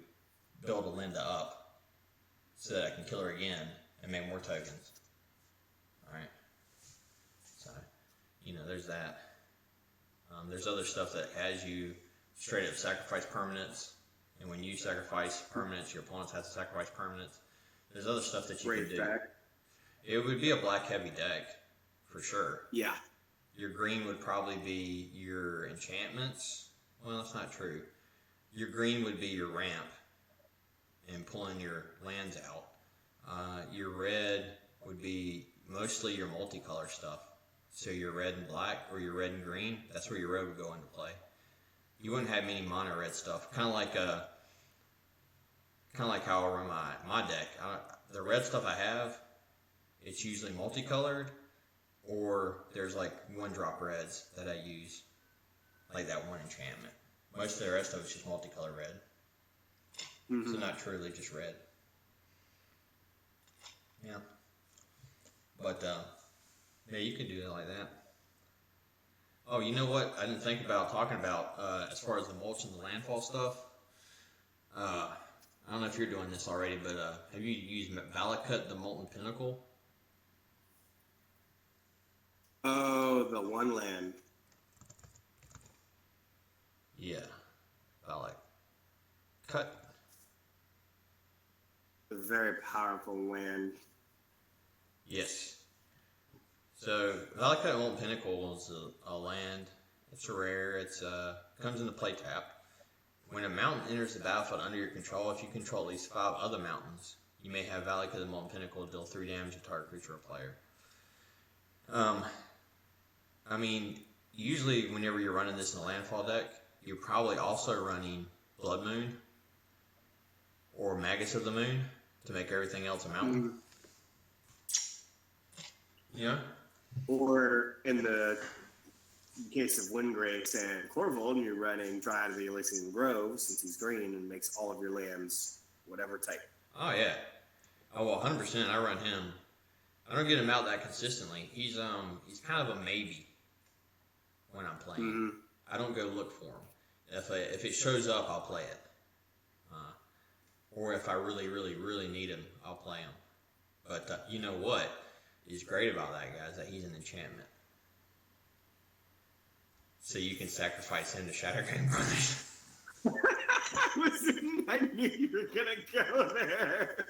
A: build Alinda up, so that I can kill her again and make more tokens. Alright. So, you know, there's that. There's other stuff that has you straight up sacrifice permanents, and when you sacrifice permanents, your opponents have to sacrifice permanents. There's other stuff that you can do. Back. It would be a black heavy deck, for sure.
B: Yeah.
A: Your green would probably be your enchantments. Well, that's not true. Your green would be your ramp and pulling your lands out. Your red would be mostly your multicolor stuff. So your red and black, or your red and green, that's where your red would go into play. You wouldn't have many mono red stuff. Kind of like how I run my deck. The red stuff I have, it's usually multicolored, or there's like 1-drop reds that I use, like that one enchantment. Most of the rest of it's just multicolored red. Mm-hmm. So not truly just red. Yeah. But yeah, you could do it like that. Oh, you know what? I didn't think about talking about as far as the mulch and the landfall stuff. I don't know if you're doing this already, but have you used Valakut, the Molten Pinnacle?
B: Oh, the one land.
A: Yeah, Valakut.
B: A very powerful land.
A: Yes. So, Valakut Molten Pinnacle is a land. It's a rare. It's comes into play tapped. When a mountain enters the battlefield under your control, if you control at least 5 other mountains, you may have Valakut the Molten Pinnacle deal 3 damage to target creature or player. I mean, usually whenever you're running this in a landfall deck, you're probably also running Blood Moon or Magus of the Moon to make everything else a mountain. Yeah.
B: Or in the case of windgrace and Corvold, you're running Dryad of the Elysian Grove, since he's green and makes all of your lands whatever type.
A: Oh yeah. Oh well, 100%. I run him. I don't get him out that consistently. He's kind of a maybe when I'm playing. Mm-hmm. I don't go look for him. If it shows up, I'll play it. Or if I really, really, really need him, I'll play him. But you know what is great about that guy is that he's an enchantment. So you can sacrifice him to Shattergang Brothers.
B: I knew you were gonna go there.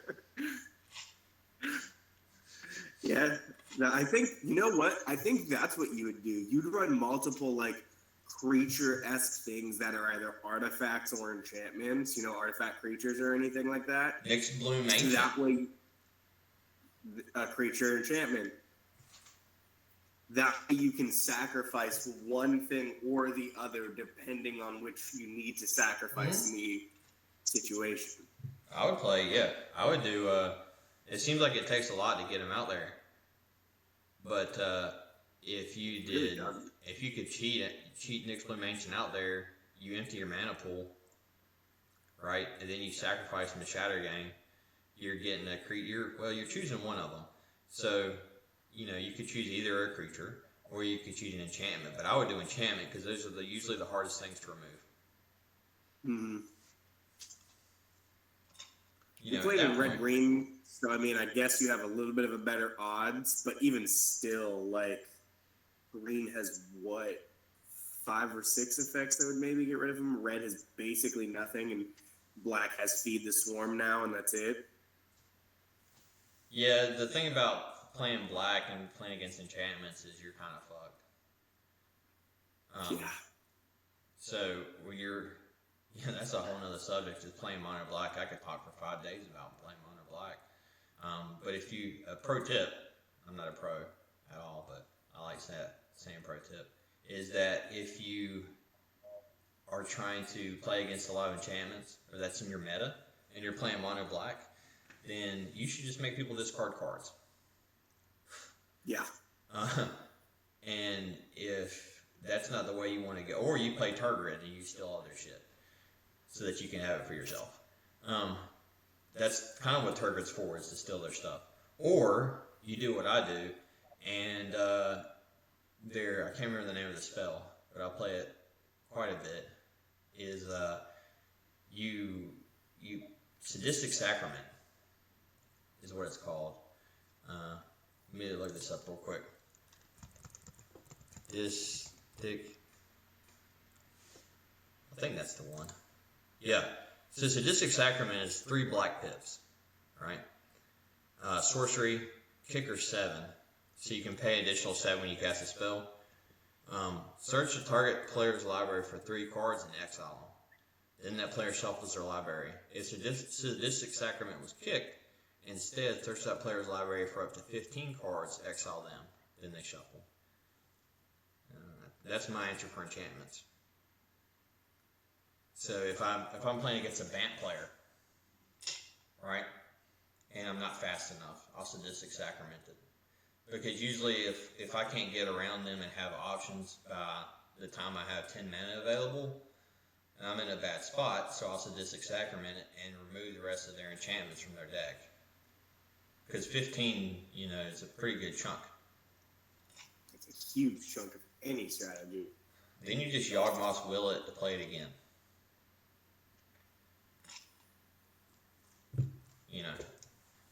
B: Yeah. No, I think, you know what? I think that's what you would do. You'd run multiple, like, creature-esque things that are either artifacts or enchantments, artifact creatures or anything like that.
A: Mixed Bloom Ancient.
B: That way, a creature enchantment. That way you can sacrifice one thing or the other depending on which you need to sacrifice in the situation.
A: I would play, yeah. I would do, it seems like it takes a lot to get them out there. But if you could cheat Mixed Bloom Ancient out there, you empty your mana pool, right? And then you sacrifice them to Shatter Gang. You're getting a creature. Well, you're choosing one of them. So, you could choose either a creature or you could choose an enchantment. But I would do enchantment because those are usually the hardest things to remove.
B: Mm-hmm. You played in red-green, so I mean, I guess you have a little bit of a better odds. But even still, like, green has what, 5 or 6 effects that would maybe get rid of him. Red has basically nothing, and black has Feed the Swarm now, and that's it.
A: Yeah, the thing about playing black and playing against enchantments is you're kind of fucked.
B: Yeah.
A: So that's a whole nother subject. Is playing mono black. I could talk for 5 days about playing mono black. But if you pro tip, I'm not a pro at all, but I like saying pro tip, is that if you are trying to play against a lot of enchantments, or that's in your meta, and you're playing mono black, then you should just make people discard cards.
B: Yeah.
A: And if that's not the way you want to go, or you play Target and you steal all their shit so that you can have it for yourself. That's kind of what Target's for, is to steal their stuff. Or you do what I do, and I can't remember the name of the spell, but I'll play it quite a bit, is you Sadistic Sacrament is what it's called. Let me look this up real quick. I think that's the one. Yeah. So Sadistic Sacrament is 3 black pips, right? Sorcery, kicker 7. So you can pay additional 7 when you cast a spell. Search the target player's library for 3 cards and exile them. Then that player shuffles their library. If Sadistic Sacrament was kicked, instead search that player's library for up to 15 cards, exile them, then they shuffle. That's my answer for enchantments. So if I'm playing against a Bant player, right, and I'm not fast enough, I'll Sadistic Sacrament it. Because usually if I can't get around them and have options by the time I have 10 mana available, I'm in a bad spot, so I'll Sadistic Sacrament it and remove the rest of their enchantments from their deck. Because 15, is a pretty good chunk.
B: It's a huge chunk of any strategy.
A: Then you just Yawgmoth's Will it to play it again.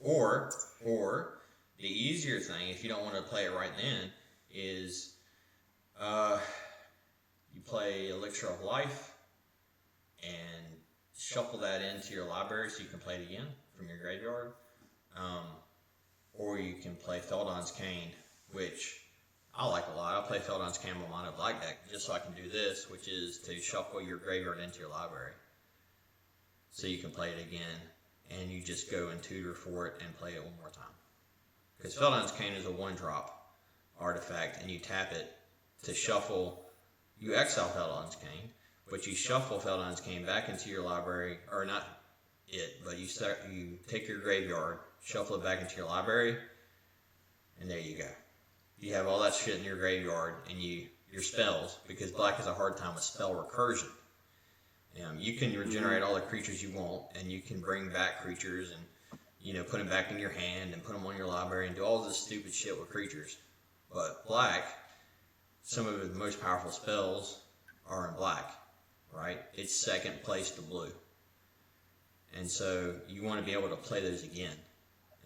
A: Or the easier thing, if you don't want to play it right then, is you play Elixir of Life and shuffle that into your library so you can play it again from your graveyard. Or you can play Feldon's Cane, which I like a lot. I play Feldon's Cane with mono black deck just so I can do this, which is to shuffle your graveyard into your library so you can play it again, and you just go and tutor for it and play it one more time. Because Feldon's Cane is a 1-drop artifact, and you tap it to shuffle. You exile Feldon's Cane, but you shuffle Feldon's Cane back into your library, or not it, but you take your graveyard, shuffle it back into your library, and there you go. You have all that shit in your graveyard, and your spells, because black has a hard time with spell recursion. You can regenerate all the creatures you want, and you can bring back creatures and put them back in your hand and put them on your library and do all this stupid shit with creatures. But black, some of the most powerful spells are in black, right? It's second place to blue. And so you want to be able to play those again.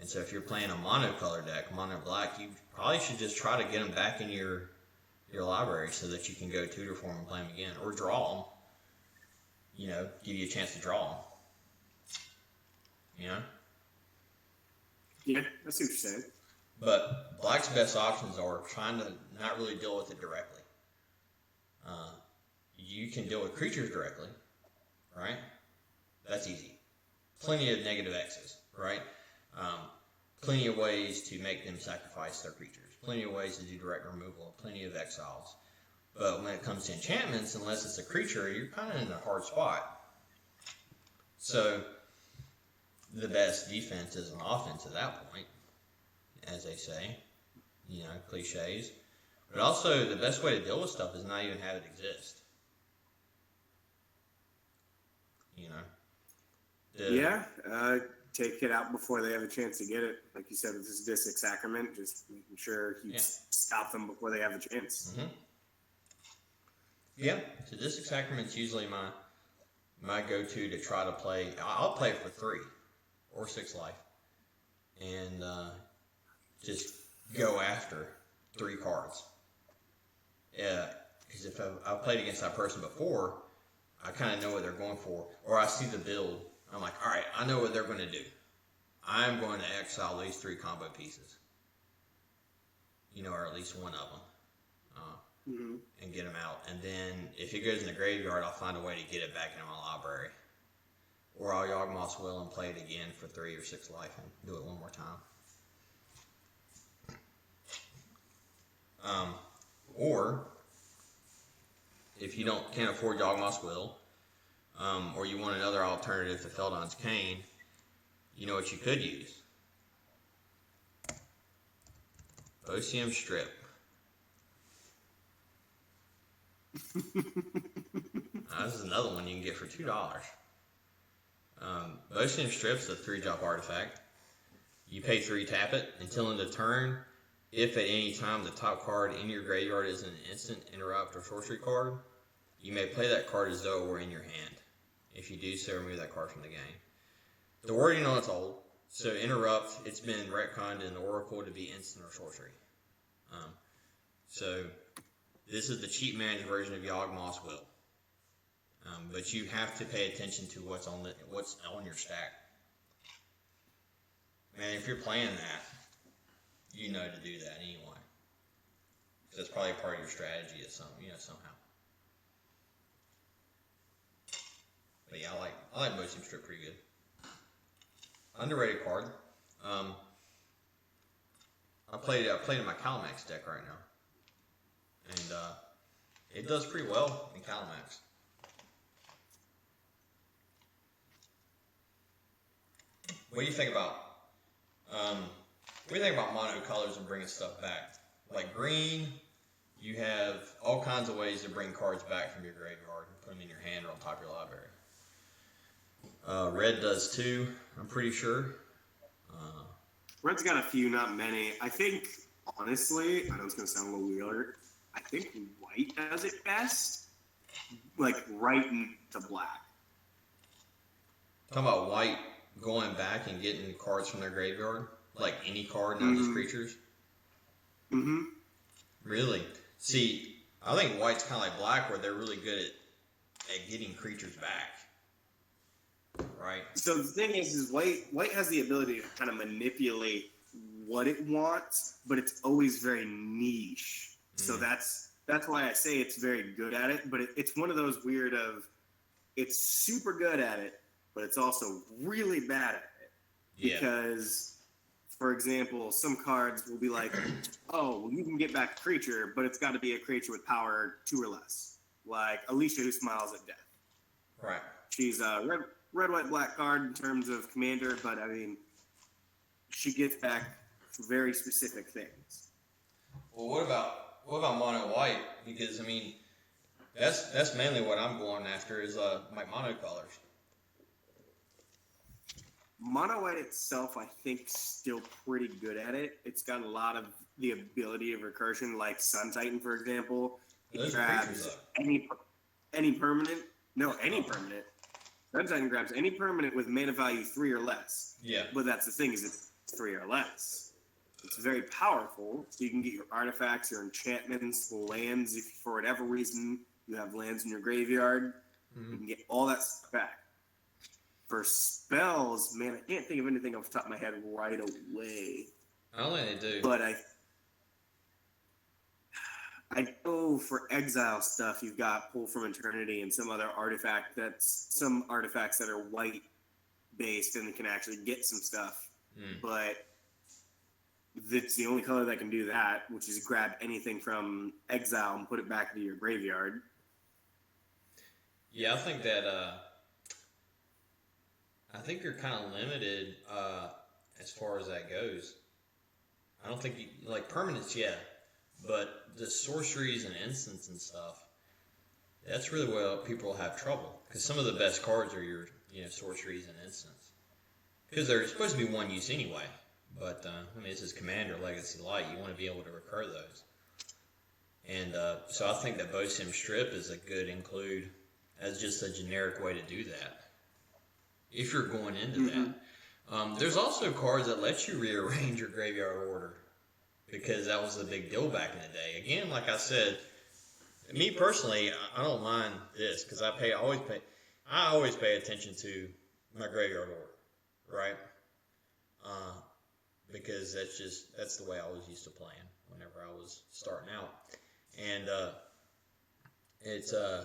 A: And so if you're playing a monocolor deck, mono black, you probably should just try to get them back in your library so that you can go tutor for them and play them again. Or draw them. Give you a chance to draw them.
B: Yeah, I see what you're saying.
A: But black's best options are trying to not really deal with it directly. You can deal with creatures directly, right? That's easy. Plenty of negative X's, right? Plenty of ways to make them sacrifice their creatures. Plenty of ways to do direct removal. Plenty of exiles. But when it comes to enchantments, unless it's a creature, you're kind of in a hard spot. So the best defense is an offense at that point, as they say. You know, cliches. But also, the best way to deal with stuff is not even have it exist. You know?
B: Take it out before they have a chance to get it. Like you said with this Sadistic Sacrament, just making sure you stop them before they have a chance.
A: Mm-hmm. Yeah, Sadistic Sacrament's usually my go-to to try to play. I'll play it for 3 or 6 life. And just go after 3 cards. Yeah, because if I've played against that person before, I kind of know what they're going for. Or I see the build. I'm like, all right, I know what they're going to do. I'm going to exile these 3 combo pieces. You know, or at least one of them. And get them out. And then if it goes in the graveyard, I'll find a way to get it back into my library. Or I'll Yawgmoth's Will and play it again for 3 or 6 life and do it one more time. Or if you can't afford Yawgmoth's Will, or you want another alternative to Feldon's Cane, you know what you could use? OCM Strip. This is another one you can get for $2. OCM Strip's a 3-drop artifact. You pay 3, tap it until end of turn. If at any time the top card in your graveyard is an instant, interrupt, or sorcery card, you may play that card as though it were in your hand. If you do so, remove that card from the game. The wording on it's old, so interrupt, it's been retconned in Oracle to be instant or sorcery. So this is the cheap man's version of Yawgmoth's Will. But you have to pay attention to what's on your stack. Man, if you're playing that, you know to do that anyway. Because that's probably part of your strategy somehow. But yeah, I like Motion Strip pretty good. Underrated card. I played in my Calamax deck right now. And it does pretty well in Calamax. What do you think about mono colors and bringing stuff back? Like green, you have all kinds of ways to bring cards back from your graveyard and put them in your hand or on top of your library. Red does too, I'm pretty sure.
B: Red's got a few, not many. I think, honestly, I know it's going to sound a little weird, I think white does it best. Like, right into black.
A: Talking about white going back and getting cards from their graveyard? Like any card, not just creatures?
B: Mm-hmm.
A: Really? See, I think white's kind of like black, where they're really good at getting creatures back. Right? So
B: the thing is white has the ability to kind of manipulate what it wants, but it's always very niche. So that's why I say it's very good at it, but it's one of those weird it's super good at it, but it's also really bad at it.
A: Yeah.
B: Because, for example, some cards will be like, oh, well, you can get back a creature, but it's got to be a creature with power 2 or less. Like Alicia, who smiles at death.
A: Right.
B: She's a red, white, black card in terms of commander, but I mean, she gets back very specific things.
A: Well, what about mono white? Because I mean, that's mainly what I'm going after is like mono colors.
B: Mono white itself, I think, still pretty good at it. It's got a lot of the ability of recursion, like Sun Titan, for example. It grabs any permanent. No, any permanent. Sun Titan grabs any permanent with mana value 3 or less.
A: Yeah.
B: But that's the thing, is it's 3 or less. It's very powerful, so you can get your artifacts, your enchantments, lands. If for whatever reason you have lands in your graveyard, you can get all that stuff back. For spells, man, I can't think of anything off the top of my head right away.
A: I don't think they do.
B: But I know for exile stuff, you've got Pull from Eternity and some artifacts that are white based and can actually get some stuff. But it's the only color that can do that, which is grab anything from exile and put it back into your graveyard.
A: Yeah, I think that I think you're kind of limited as far as that goes. I don't think you like permanents, yeah, but the sorceries and instants and stuff, that's really where people have trouble, because some of the best cards are your sorceries and instants, because they're supposed to be one use anyway. But I mean, this is Commander Legacy Light. You want to be able to recur those, and so I think that Bosim Strip is a good include as just a generic way to do that if you're going into that. There's also cards that let you rearrange your graveyard order, because that was the big deal back in the day. Again, like I said, me personally, I don't mind this, because I always pay attention to my graveyard order, right? Because that's the way I was used to playing whenever I was starting out, and it's I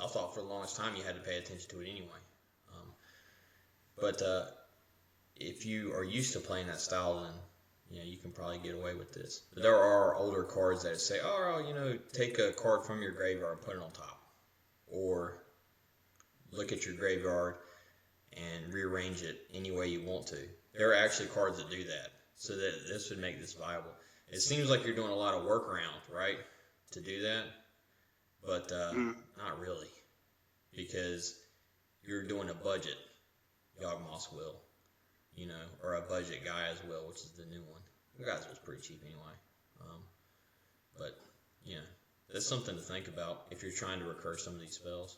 A: thought for the longest time you had to pay attention to it anyway. But if you are used to playing that style, then you can probably get away with this. But there are older cards that say, take a card from your graveyard and put it on top, or look at your graveyard and rearrange it any way you want to. There are actually cards that do that, so that this would make this viable. It seems like you're doing a lot of workaround, right, to do that, but not really, because you're doing a budget Yawgmoth's Will, or a budget Gaia's Will, which is the new one. Gaia's was pretty cheap anyway, but that's something to think about if you're trying to recur some of these spells.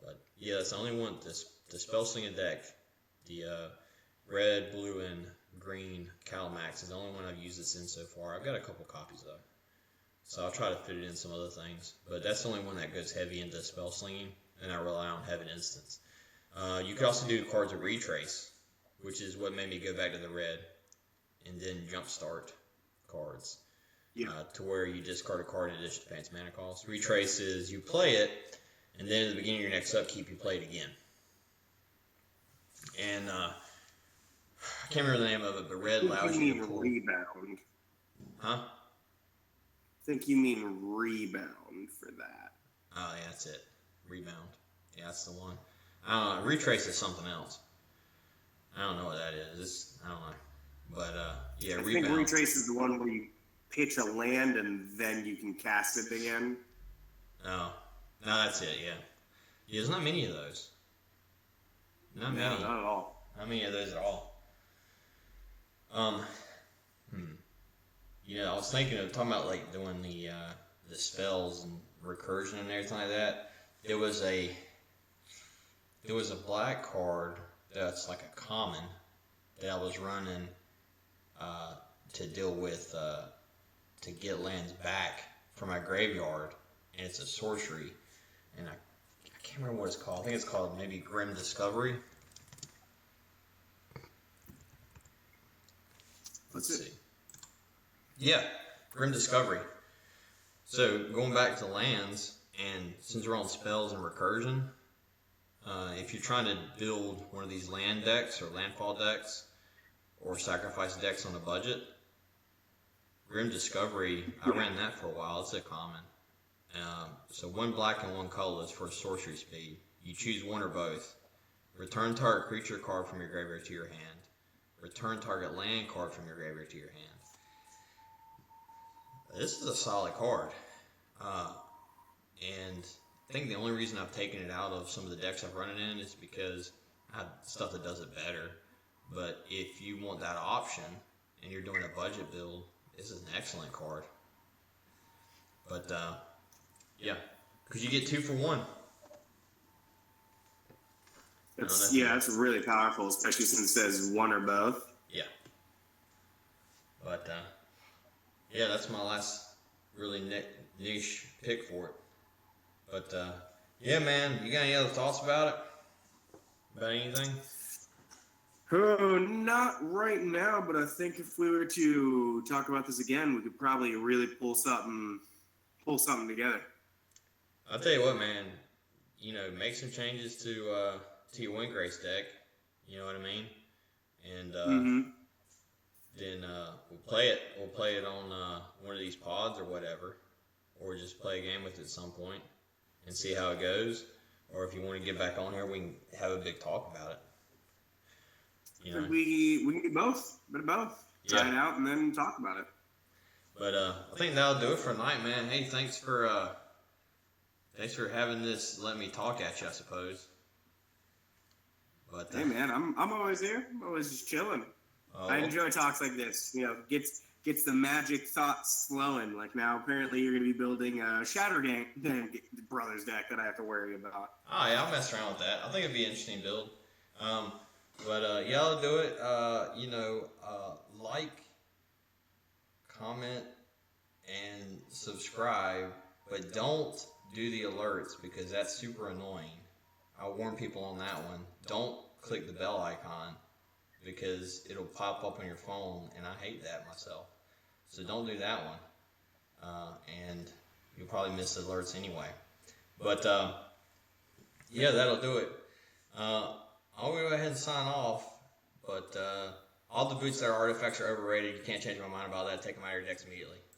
A: But yeah, that's the only one. The spell slinging deck, the red, blue, and green Calamax is the only one I've used this in so far. I've got a couple copies though, so I'll try to fit it in some other things. But that's the only one that goes heavy into spell slinging, and I rely on Heaven Instants. You could also do cards of Retrace, which is what made me go back to the red, and then Jumpstart cards. To where you discard a card in addition to pay its mana cost. Retrace is you play it, and then at the beginning of your next upkeep, you play it again. And I can't remember the name of it, but red allows you to pull.
B: Rebound.
A: Huh?
B: I think you mean Rebound for that.
A: Oh, yeah, that's it. Rebound. Yeah, that's the one. I don't know. Retrace is something else. I don't know what that is. I don't know. But, yeah, Rebound.
B: I think Retrace is the one where you pitch a land and then you can cast it again.
A: Oh. No, that's it, yeah. Yeah, there's not many of those. Not many.
B: No, not at all.
A: Not many of those at all. I was thinking of talking about like doing the spells and recursion and everything like that. There was a black card that's like a common that I was running to deal with to get lands back from my graveyard, and it's a sorcery, and I can't remember what it's called. I think it's called maybe Grim Discovery. Let's see. Yeah, Grim Discovery. So going back to lands, and since we're on spells and recursion, if you're trying to build one of these land decks or landfall decks or sacrifice decks on a budget, Grim Discovery, I ran that for a while. It's a common. So one black and one colorless for sorcery speed. You choose one or both. Return target creature card from your graveyard to your hand. Return target land card from your graveyard to your hand. This is a solid card. And I think the only reason I've taken it out of some of the decks I've run it in is because I have stuff that does it better. But if you want that option and you're doing a budget build, this is an excellent card. But, yeah, because you get 2 for 1.
B: That's really powerful, especially since it says one or both.
A: Yeah. But, yeah, that's my last really niche pick for it. But, yeah, man, you got any other thoughts about it? About anything?
B: Oh, not right now, but I think if we were to talk about this again, we could probably really pull something together.
A: I'll tell you what, man. Make some changes to your windgrace deck. You know what I mean? And then we'll play it. We'll play it on one of these pods or whatever, or just play a game with it at some point and see how it goes. Or if you want to get back on here, we can have a big talk about it.
B: We can do both. Bit of both. Try it out and then talk about it.
A: But I think that'll do it for tonight, man. Hey, thanks for having this. Let me talk at you, I suppose. But
B: hey, man, I'm always here. I'm always just chilling. I enjoy talks like this. Gets the magic thoughts flowing. Like now, apparently, you're going to be building a Shadow Brothers deck that I have to worry about.
A: Oh yeah, I'll mess around with that. I think it'd be an interesting build. But yeah, I'll do it. Like, comment, and subscribe, but don't do the alerts because that's super annoying. I'll warn people on that one. Don't click the bell icon because it'll pop up on your phone, and I hate that myself. So don't do that one, and you'll probably miss the alerts anyway. But yeah, that'll do it. I'll go ahead and sign off, but all the boots that are artifacts are overrated. You can't change my mind about that. Take them out of your decks immediately.